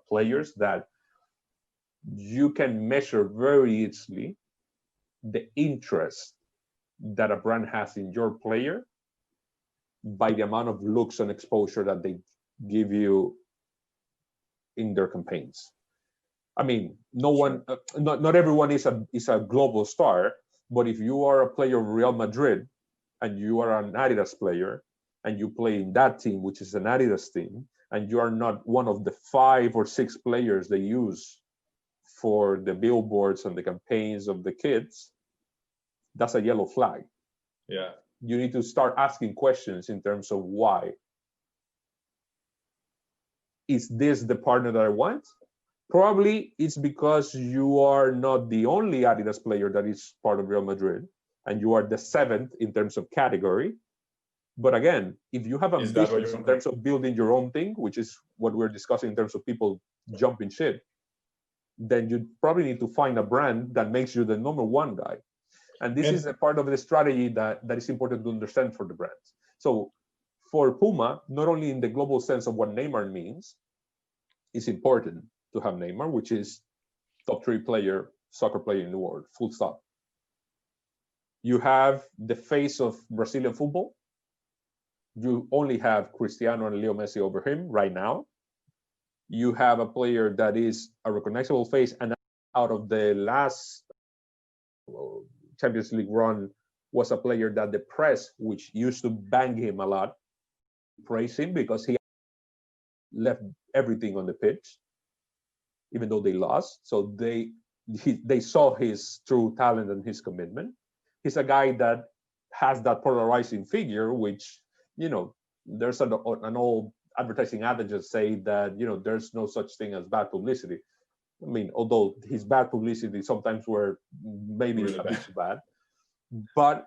players, that you can measure very easily the interest that a brand has in your player by the amount of looks and exposure that they give you in their campaigns. I mean, not everyone is a global star, but if you are a player of Real Madrid and you are an Adidas player and you play in that team, which is an Adidas team, and you are not one of the 5 or 6 players they use for the billboards and the campaigns of the kids, that's a yellow flag. Yeah. You need to start asking questions in terms of why. Is this the partner that I want? Probably it's because you are not the only Adidas player that is part of Real Madrid, and you are the 7th in terms of category. But again, if you have ambitions in terms of building your own thing, which is what we're discussing in terms of people jumping ship, then you probably need to find a brand that makes you the number 1 guy. And this is a part of the strategy that is important to understand for the brands. So for Puma, not only in the global sense of what Neymar means, it's important to have Neymar, which is top 3 soccer player in the world, full stop. You have the face of Brazilian football. You only have Cristiano and Leo Messi over him right now. You have a player that is a recognizable face, and out of the last Champions League run was a player that the press, which used to bang him a lot, praise him because he left everything on the pitch, even though they lost. So they saw his true talent and his commitment. He's a guy that has that polarizing figure, which, there's an old advertising adage that say that, there's no such thing as bad publicity. I mean, although his bad publicity sometimes were maybe really a bit too bad, but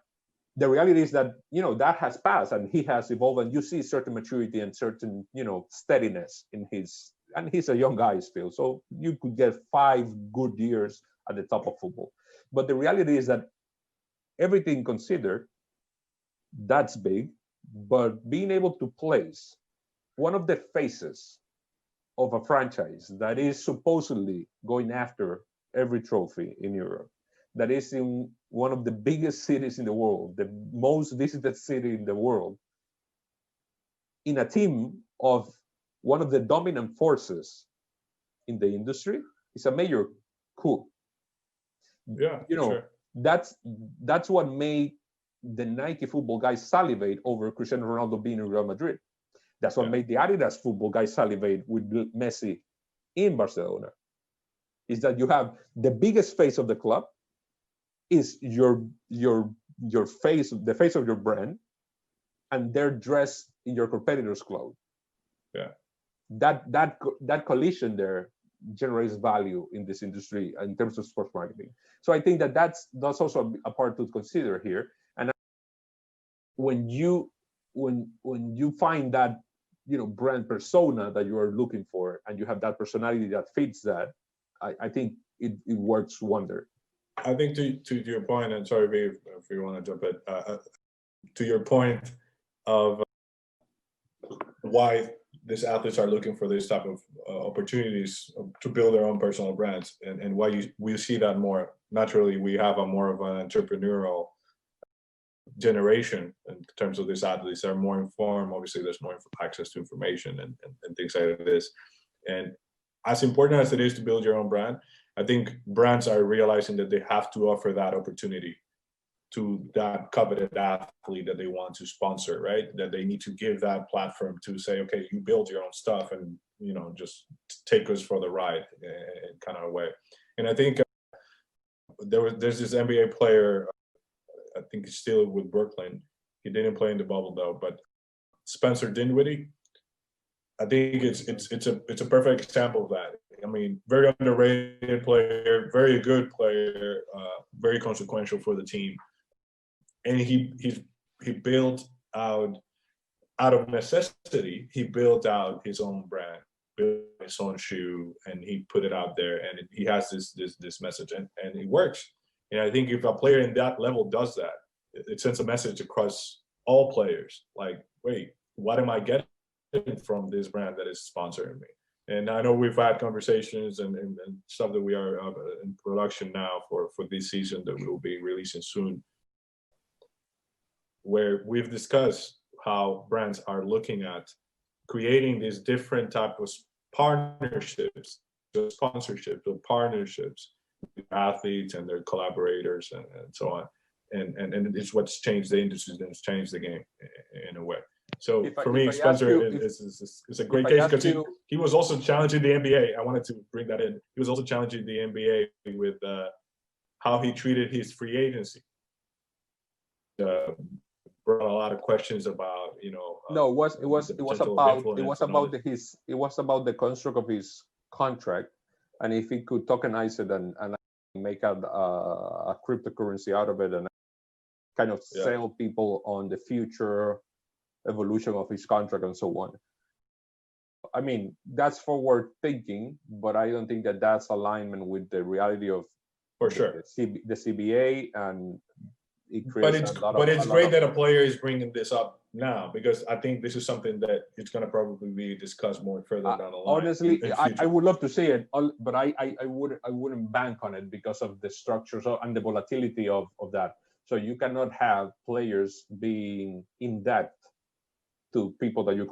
the reality is that, that has passed and he has evolved, and you see certain maturity and certain, steadiness in his, and he's a young guy still. So you could get 5 good years at the top of football. But the reality is that everything considered, that's big. But being able to place one of the faces of a franchise that is supposedly going after every trophy in Europe, that is in one of the biggest cities in the world, the most visited city in the world, in a team of one of the dominant forces in the industry, is a major coup. Yeah, You know, sure. that's what made the Nike football guys salivate over Cristiano Ronaldo being in Real Madrid. That's what made the Adidas football guys salivate with Messi in Barcelona. Is that you have the biggest face of the club is your face, the face of your brand, and they're dressed in your competitor's clothes. Yeah. That collision there generates value in this industry in terms of sports marketing. So I think that's also a part to consider here. And when you find that brand persona that you are looking for, and you have that personality that fits that, I think it works wonder. I think to your point, and sorry if you want to jump in, to your point of why these athletes are looking for this type of opportunities to build their own personal brands, and why we see that more naturally. We have a more of an entrepreneurial generation in terms of these athletes. They're more informed. Obviously, there's more access to information and things like this. And as important as it is to build your own brand, I think brands are realizing that they have to offer that opportunity to that coveted athlete that they want to sponsor, right? That they need to give that platform to say, okay, you build your own stuff and, just take us for the ride in kind of a way. And I think there's this NBA player, I think he's still with Brooklyn. He didn't play in the bubble though, but Spencer Dinwiddie, I think it's a perfect example of that. I mean, very underrated player, very good player, very consequential for the team. And he built out of necessity. He built out his own brand, built his own shoe, and he put it out there. And he has this message, and it works. And I think if a player in that level does that, it sends a message across all players. Like, wait, what am I getting from this brand that is sponsoring me? And I know we've had conversations and stuff that we are in production now for this season that we will be releasing soon, where we've discussed how brands are looking at creating these different type of partnerships, sponsorships or partnerships with athletes and their collaborators and so on. And it's what's changed the industry, and it's changed the game in a way. So for me, Spencer is a great case because he was also challenging the NBA. I wanted to bring that in. He was also challenging the NBA with how he treated his free agency. Brought a lot of questions about, No, it was about the construct of his contract, and if he could tokenize it and make a cryptocurrency out of it and kind of sell people on the future evolution of his contract and so on. I mean, that's forward thinking, but I don't think that that's alignment with the reality of for sure the CBA, and it creates it's great that a player is bringing this up now, because I think this is something that it's going to probably be discussed more further down the line. Honestly, I would love to see it, but I wouldn't bank on it because of the structures and the volatility of that. So you cannot have players being in debt to people that you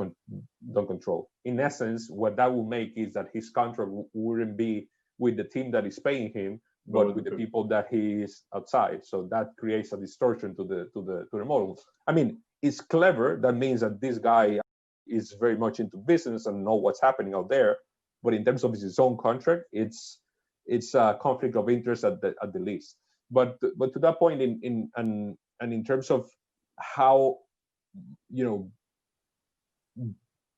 don't control. In essence, what that will make is that his contract wouldn't be with the team that is paying him, but with the people that he is outside. So that creates a distortion to the model. I mean, it's clever. That means that this guy is very much into business and know what's happening out there. But in terms of his own contract, it's a conflict of interest at the least. But to that point, in terms of how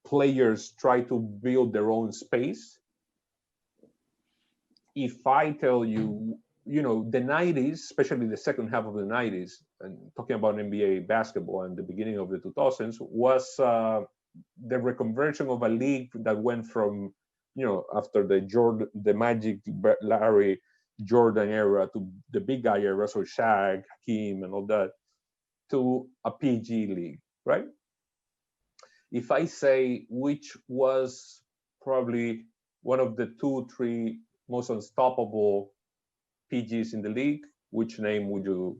players try to build their own space. If I tell you, the 90s, especially the second half of the 90s, and talking about NBA basketball and the beginning of the 2000s, was the reconversion of a league that went from, after the Magic, Larry, Jordan era to the big guy era, so Shaq, Hakeem, and all that, to a PG league, right? If I say which was probably one of the 2-3 most unstoppable PGs in the league, which name would you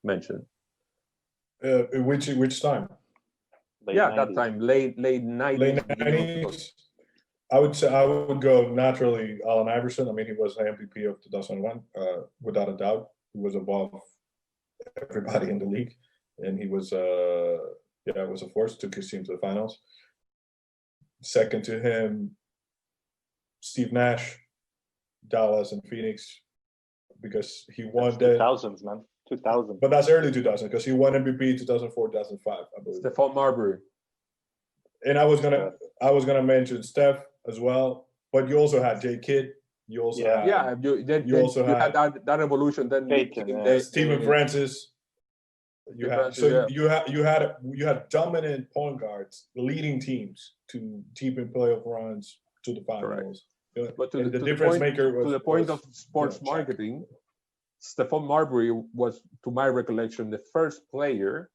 mention? Which time? Late Yeah, 90s. that time, late 90s. Late 90s. I would say I would go naturally Allen Iverson. I mean, he was the MVP of 2001, without a doubt. He was above everybody in the league, and he was it was a force. Took his team to the finals. Second to him, Steve Nash, Dallas and Phoenix, because he won the 2000s, man. 2000. But that's early 2000 because he won MVP 2004, 2005, I believe. Stephon Marbury. And I was gonna mention Steph as well, but you also had J Kidd. You also had you had that evolution. Then Peyton, Stephen Francis. You had dominant point guards leading teams to deep in playoff runs to the finals. But the difference maker was, to the point of sports marketing, Stephon Marbury was, to my recollection, the first player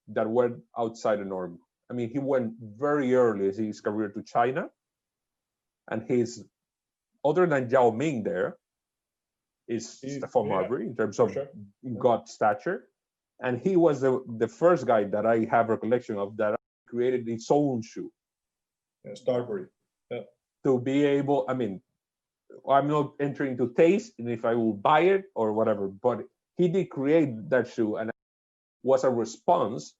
that went outside the norm. I mean, he went very early in his career to China, and his, other than Yao Ming there, is Stephon Marbury in terms of God stature. And he was the first guy that I have recollection of that created his own shoe. Yeah, Starbury. Yeah. To be able, I mean, I'm not entering into taste and if I will buy it or whatever, but he did create that shoe and was a response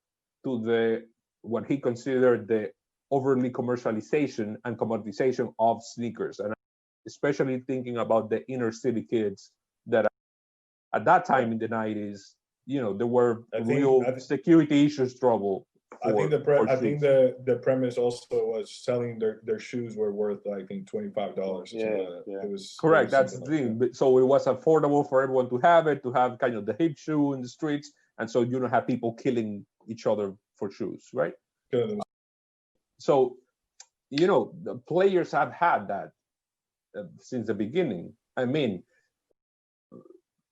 to what he considered the overly commercialization and commoditization of sneakers. And especially thinking about the inner city kids that at that time in the 90s, there were real security issues trouble. I think the premise also was selling their shoes were worth, I think, $25. It was correct. That's the thing. Like so it was affordable for everyone to have kind of the hip shoe in the streets, and so you don't have people killing each other for shoes, right? So, the players have had that since the beginning. I mean,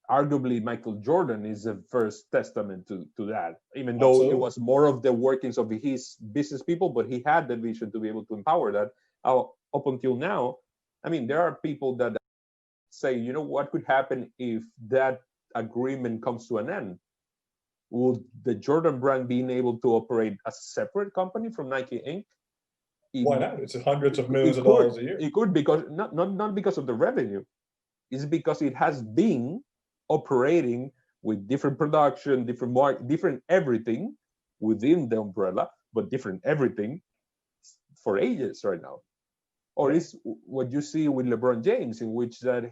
arguably Michael Jordan is the first testament to that, even though it was more of the workings of his business people, but he had the vision to be able to empower that. Up until now, I mean, there are people that say, what could happen if that agreement comes to an end? Would the Jordan brand being able to operate a separate company from Nike Inc.? Why not? It's hundreds of millions of dollars a year. It could, because not because of the revenue. It's because it has been operating with different production, different everything within the umbrella, but different everything for ages right now. Or is what you see with LeBron James, in which that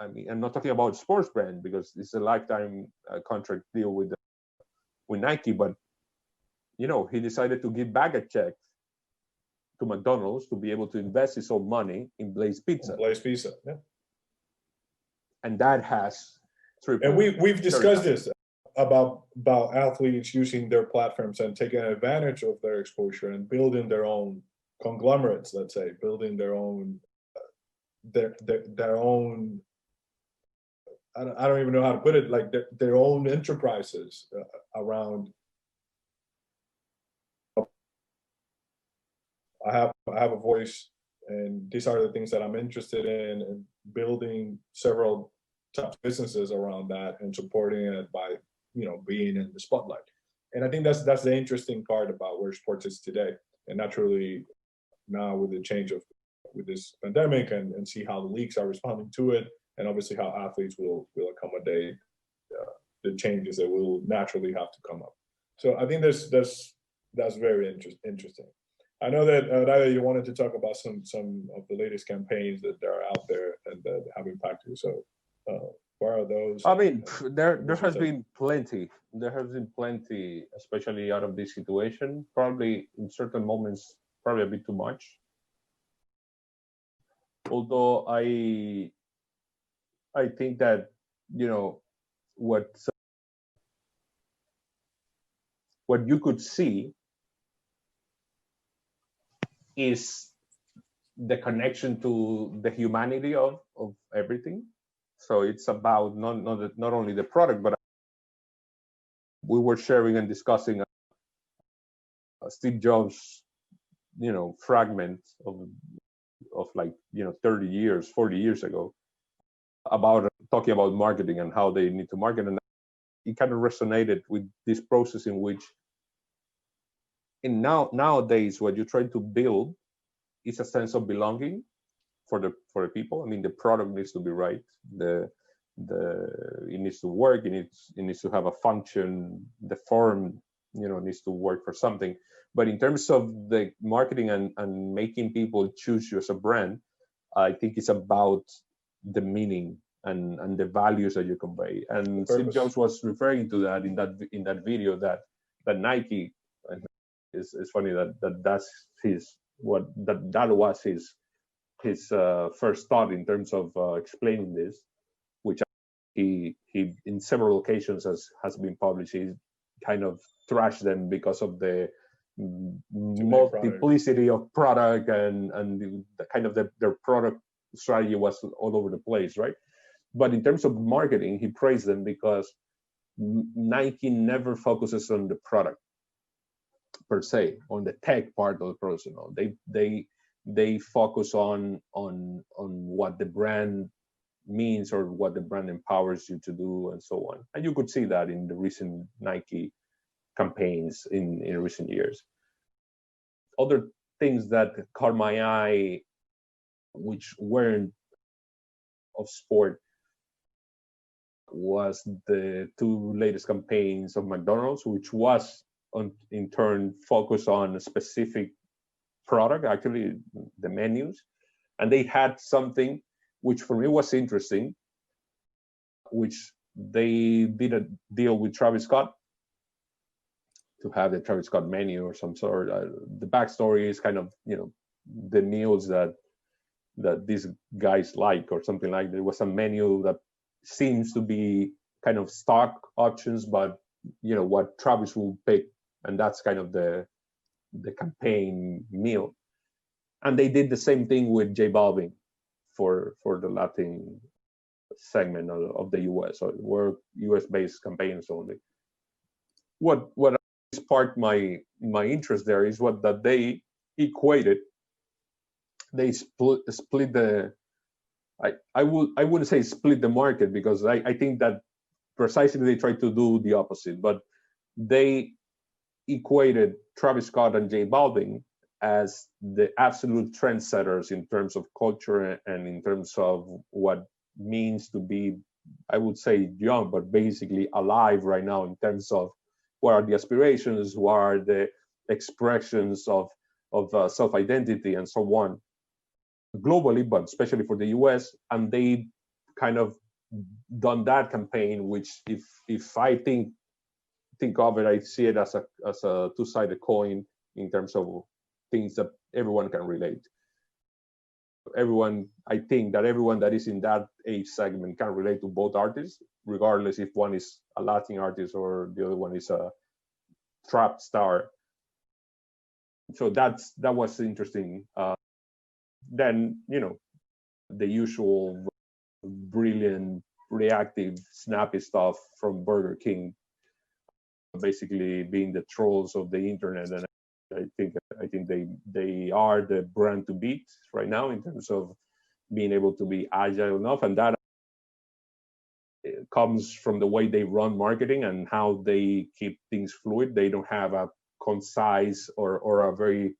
I'm not talking about sports brand because it's a lifetime contract deal with Nike, but he decided to give back a check to McDonald's to be able to invest his own money in Blaze Pizza. Yeah. And that has tripled. And we've discussed this about athletes using their platforms and taking advantage of their exposure and building their own conglomerates, let's say, building their own their own. I don't even know how to put it, like their own enterprises around. I have a voice, and these are the things that I'm interested in, and building several top businesses around that and supporting it by being in the spotlight. And I think that's the interesting part about where sports is today. And naturally, now with the change with this pandemic and see how the leagues are responding to it, and obviously how athletes will accommodate the changes that will naturally have to come up. So I think that's very interesting. I know that Rayde, you wanted to talk about some of the latest campaigns that are out there and that have impacted you. So what are those? I mean, there has been plenty. There has been plenty, especially out of this situation. Probably in certain moments, probably a bit too much. Although I think that what you could see is the connection to the humanity of everything. So it's about not only the product, but we were sharing and discussing Steve Jobs, fragment of like 30 years, 40 years ago, about talking about marketing and how they need to market, and it kind of resonated with this process in which, nowadays, what you try to build is a sense of belonging for the people. I mean, the product needs to be right. It needs to work. It needs to have a function. The form, needs to work for something. But in terms of the marketing and making people choose you as a brand, I think it's about the meaning and the values that you convey. And Steve Jobs was referring to that in that video that Nike. And it's funny that was his first thought in terms of explaining this, which he in several occasions has been published. He kind of trashed them because of the multiplicity of product and the kind of their product strategy was all over the place, right? But in terms of marketing, he praised them because Nike never focuses on the product per se, on the tech part of the product. They focus on what the brand means or what the brand empowers you to do and so on. And you could see that in the recent Nike campaigns in recent years. Other things that caught my eye, which weren't of sport, was the two latest campaigns of McDonald's, which was in turn focused on a specific product, actually the menus. And they had something which for me was interesting, which they did a deal with Travis Scott to have the Travis Scott menu or some sort. The backstory is kind of, the meals that these guys like or something like that. There was a menu that seems to be kind of stock options, but what Travis will pick, and that's kind of the campaign meal. And they did the same thing with J Balvin for the Latin segment of the US, or were US based campaigns only. What sparked my interest there is that they equated, they split the, I wouldn't say split the market, because I think that precisely they tried to do the opposite, but they equated Travis Scott and J Balvin as the absolute trendsetters in terms of culture and in terms of what means to be, I would say, young, but basically alive right now in terms of what are the aspirations, what are the expressions of self-identity and so on globally, but especially for the US. And they kind of done that campaign, which if I think of it, I see it as a two-sided coin in terms of things that everyone can relate. I think that everyone that is in that age segment can relate to both artists, regardless if one is a Latin artist or the other one is a trap star. So that was interesting. Then, the usual brilliant, reactive, snappy stuff from Burger King, basically being the trolls of the internet. And I think they are the brand to beat right now in terms of being able to be agile enough, and that comes from the way they run marketing and how they keep things fluid. They don't have a concise or a very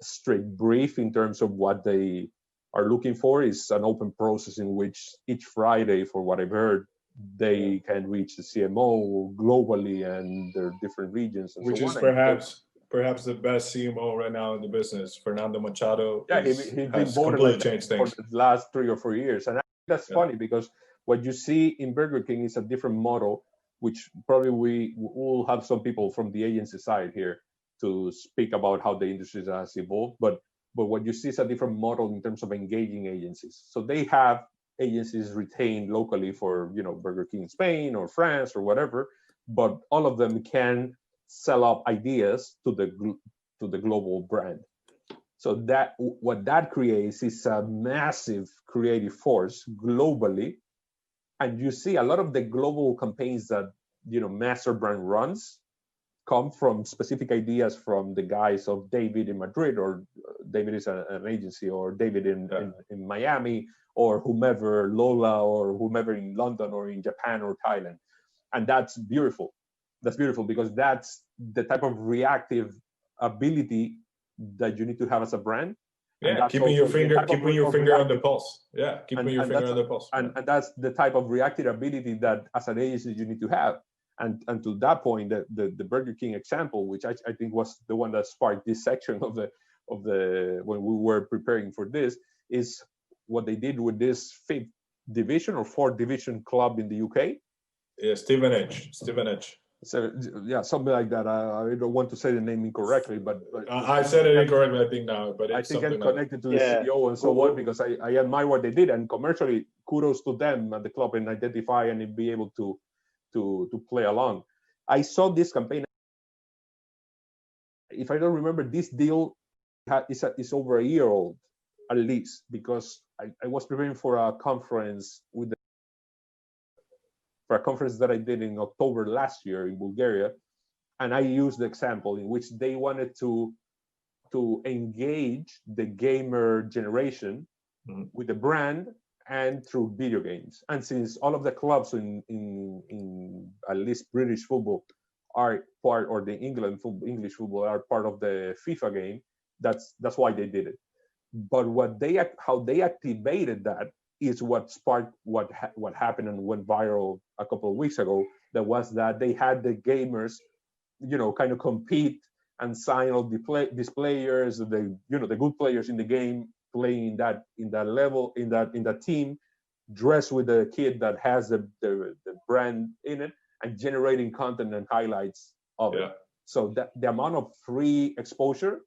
strict brief in terms of what they are looking for. It's an open process in which each Friday, for what I've heard, they can reach the CMO globally and their different regions. And which so is on. perhaps the best CMO right now in the business. Fernando Machado. Yeah, he's been voted completely changed things for the last 3 or 4 years. And that's funny, because what you see in Burger King is a different model, which probably we will have some people from the agency side here to speak about how the industry has evolved. But what you see is a different model in terms of engaging agencies. So they have agencies retained locally for Burger King in Spain or France or whatever, but all of them can sell up ideas to the global brand. So what that creates is a massive creative force globally And you see a lot of the global campaigns that, master brand runs come from specific ideas from the guys of David in Madrid, or David is an agency, or David in Miami, or whomever, Lola, or whomever in London or in Japan or Thailand. And that's beautiful. That's beautiful because that's the type of reactive ability that you need to have as a brand. Yeah, keeping your finger on the pulse. Yeah, keeping your finger on the pulse. And that's the type of reactive ability that as an agency you need to have. And to that point, the Burger King example, which I think was the one that sparked this section of the when we were preparing for this, is what they did with this 5th division or 4th division club in the UK. Yeah, Stevenage. So yeah, something like that. I don't want to say the name incorrectly, but I said it incorrectly, I think now. But I think I'm connected to the CEO and so on, because I admire what they did, and commercially, kudos to them at the club and identify and be able to play along. I saw this campaign. If I don't remember, this deal is over a year old at least, because I was preparing for a conference for a conference that I did in October last year in Bulgaria, and I used the example in which they wanted to engage the gamer generation with the brand and through video games. And since all of the clubs in at least British football are part, or the English football are part of the FIFA game, that's why they did it. But how they activated that is what sparked what happened and went viral a couple of weeks ago. That was that they had the gamers, kind of compete and sign all these players, the good players in the game, playing in that level, in that team, dressed with the kid that has the brand in it, and generating content and highlights of it. So that the amount of free exposure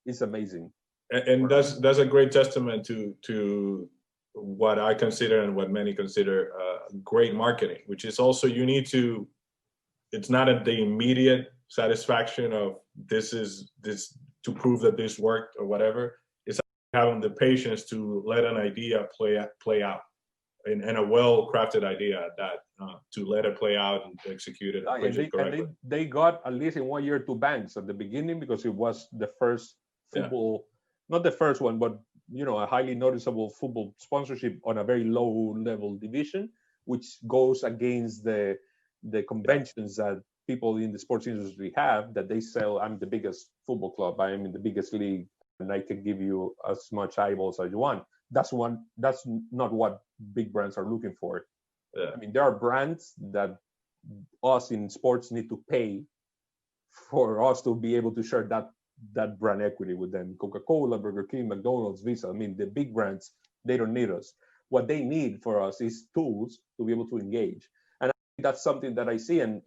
is amazing. And that's a great testament to what I consider and what many consider great marketing, which is also it's not the immediate satisfaction of this to prove that this worked or whatever. It's having the patience to let an idea play out, and a well-crafted idea at that, to let it play out and to execute it correctly. And they got at least in 1 year 2 banks at the beginning, because it was the first football, not the first one, but a highly noticeable football sponsorship on a very low level division, which goes against the conventions that people in the sports industry have, that they sell, I'm the biggest football club, I am in the biggest league, and I can give you as much eyeballs as you want. That's not what big brands are looking for. I mean, there are brands that us in sports need to pay for us to be able to share that brand equity with them. Coca-Cola, Burger King, McDonald's, Visa. I mean, the big brands, they don't need us. What they need for us is tools to be able to engage. And I think that's something that I see in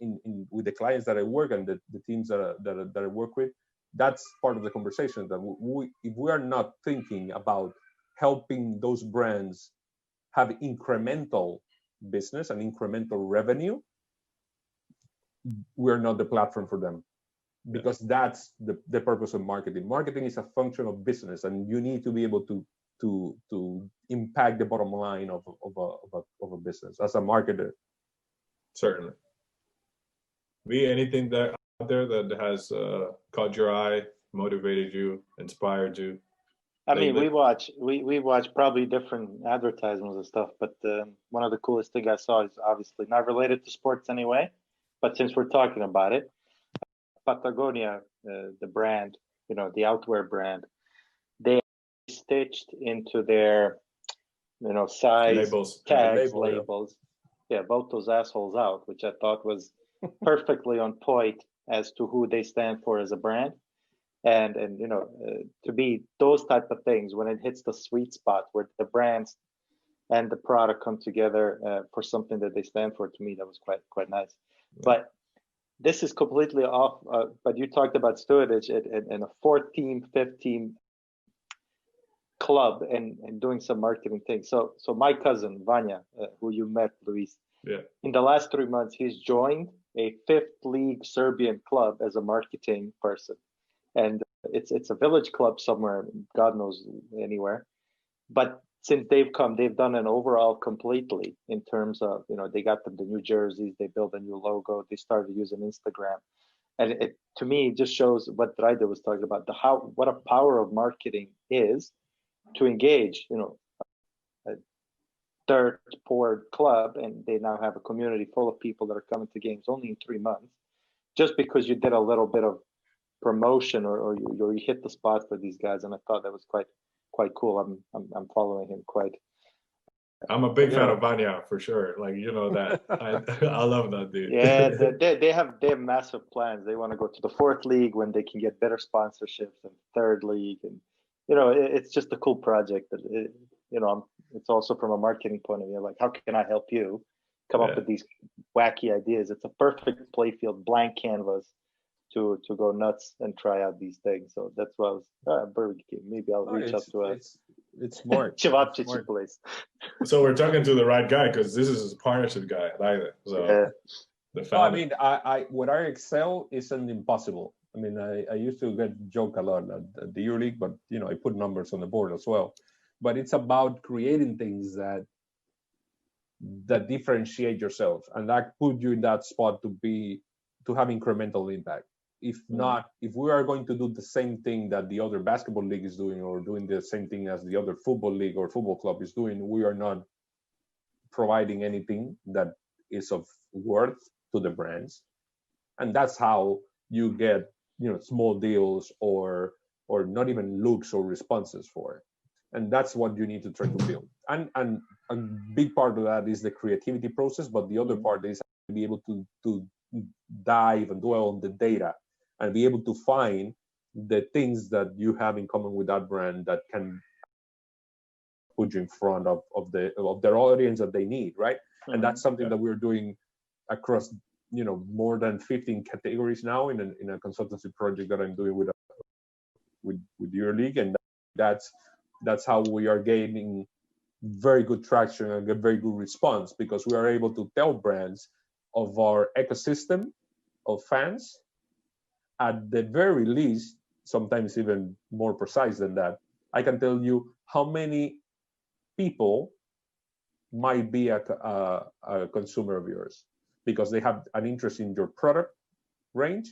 with the clients that I work and the teams that I work with. That's part of the conversation, that if we are not thinking about helping those brands have incremental business and incremental revenue, we're not the platform for them. Because that's the purpose of marketing. Marketing is a function of business, and you need to be able to impact the bottom line of a business as a marketer. Certainly. Anything out there that has caught your eye, motivated you, inspired you? I mean, we watch probably different advertisements and stuff, but one of the coolest things I saw is obviously not related to sports anyway, but since we're talking about it, Patagonia, the brand, the outwear brand, they stitched into their, size tags, labels. Yeah, vote those assholes out, which I thought was perfectly on point as to who they stand for as a brand. And to be those type of things, when it hits the sweet spot where the brands and the product come together for something that they stand for, to me, that was quite nice. Yeah. But this is completely off, but you talked about stewardship and a 4th team, 5th team club and doing some marketing things. So my cousin, Vanya, who you met, Luis, in the last 3 months, he's joined a 5th league Serbian club as a marketing person. And it's a village club somewhere, God knows anywhere. But since they've come, they've done an overall completely in terms of, they got them the new jerseys, they built a new logo, they started using Instagram. And it, to me, just shows what Rayde was talking about, what a power of marketing is to engage, a dirt poor club, and they now have a community full of people that are coming to games only in 3 months, just because you did a little bit of promotion or you hit the spot for these guys. And I thought that was quite cool. I'm following him quite. I'm a big fan of Vanya for sure. Like, that I love that dude. Yeah, they have massive plans. They want to go to the 4th league when they can get better sponsorships, and 3rd league, and it's just a cool project. That it's also from a marketing point of view. Like, how can I help you come up with these wacky ideas? It's a perfect playfield, blank canvas to go nuts and try out these things. So that's why I was Burger King. Maybe I'll reach out to it's smart. Cevapcici place. So we're talking to the right guy, because this is his partnership guy, Rayde. So the founder. I mean, I what I excel isn't impossible. I mean, I used to joke a lot at the EuroLeague, but I put numbers on the board as well. But it's about creating things that differentiate yourself, and that put you in that spot to have incremental impact. If not, if we are going to do the same thing that the other basketball league is doing, or doing the same thing as the other football league or football club is doing, we are not providing anything that is of worth to the brands. And that's how you get, small deals or not even looks or responses for it. And that's what you need to try to build. And a big part of that is the creativity process, but the other part is to be able to dive and dwell on the data and be able to find the things that you have in common with that brand that can put you in front of their audience that they need, right? And that's something that we're doing across, more than 15 categories now in a consultancy project that I'm doing with EuroLeague, and that's how we are gaining very good traction and get very good response, because we are able to tell brands of our ecosystem of fans. At the very least, sometimes even more precise than that, I can tell you how many people might be a consumer of yours, because they have an interest in your product range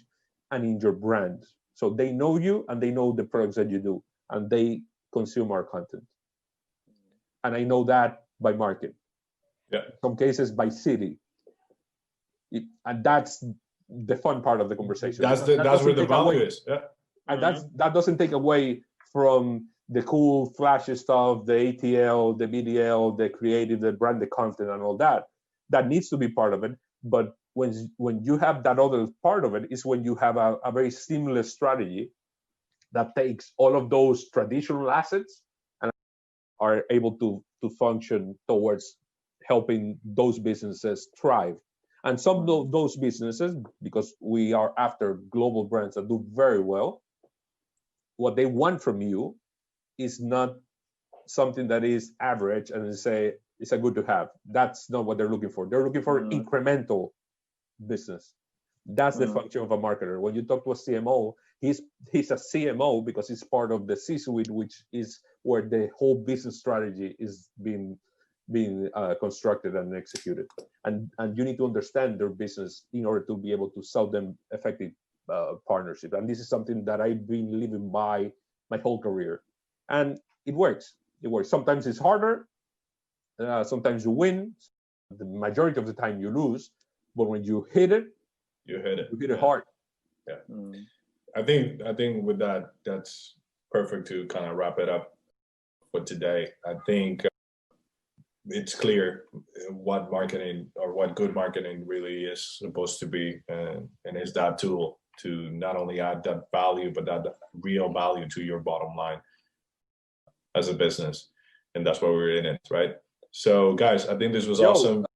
and in your brand. So they know you and they know the products that you do, and they consume our content. And I know that by market. Yeah. Some cases by city. And that's the fun part of the conversation. That's where the value is. Yeah. And that doesn't take away from the cool flashy stuff, the ATL, the BDL, the creative, the branded content, and all that. That needs to be part of it. But when you have that other part of it, is when you have a very seamless strategy that takes all of those traditional assets and are able to function towards helping those businesses thrive. And some of those businesses, because we are after global brands that do very well, what they want from you is not something that is average and they say it's a good to have. That's not what they're looking for. They're looking for incremental business. That's the function of a marketer. When you talk to a CMO, he's a CMO because he's part of the C-suite, which is where the whole business strategy is being constructed and executed. And you need to understand their business in order to be able to sell them effective partnership. And this is something that I've been living by my whole career. And it works. It works. Sometimes it's harder. Sometimes you win. The majority of the time you lose. But when you hit it, you hit it hard. Yeah. I think with that, that's perfect to kind of wrap it up for today. I think it's clear what marketing or what good marketing really is supposed to be, and it's that tool to not only add that value, but that real value to your bottom line as a business. And that's why we're in it, right? So guys, I think this was awesome.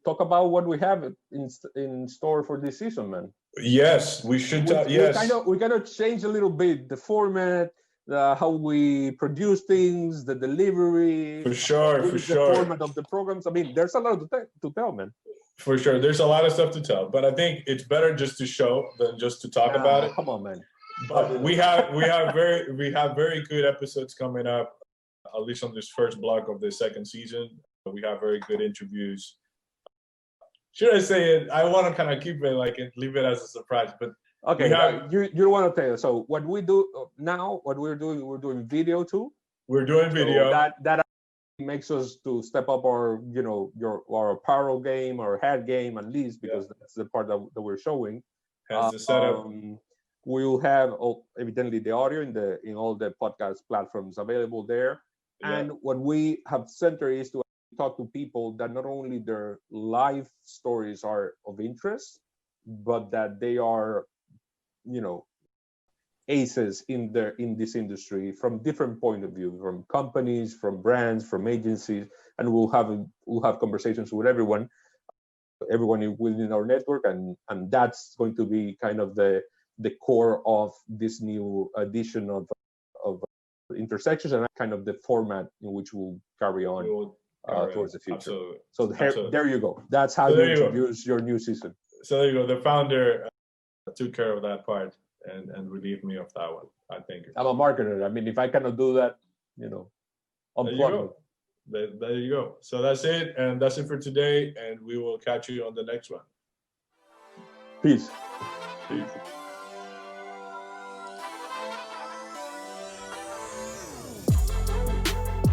Talk about what we have in store for this season, man. Yes, we should. Yes, we kind of change a little bit the format, how we produce things, the delivery. For sure. The format of the programs. I mean, there's a lot to tell, man. For sure, there's a lot of stuff to tell, but I think it's better just to show than just to talk about it. Come on, man. But we have very good episodes coming up. at least on this first block of the second season. We have very good interviews. Should I say it? I want to kind of keep it like leave it as a surprise, but okay, you want to tell us. So what we do now, what we're doing video too. We're doing video. So that makes us to step up our our apparel game, our hat game at least, because that's the part that we're showing. Has the setup. We will have evidently the audio in all the podcast platforms available there. Yeah. And what we have centered is to talk to people that not only their life stories are of interest, but that they are, aces in this industry from different point of view, from companies, from brands, from agencies, and we'll have conversations with everyone within our network, and that's going to be kind of the core of this new edition of Intersections, and kind of the format in which we'll carry on towards the future. Absolutely. So there you go. That's how you introduce your new season. So there you go. The founder took care of that part and relieved me of that one. I think I'm a marketer. I mean, if I cannot do that, unplug. There you go. So that's it, and that's it for today. And we will catch you on the next one. Peace. Peace.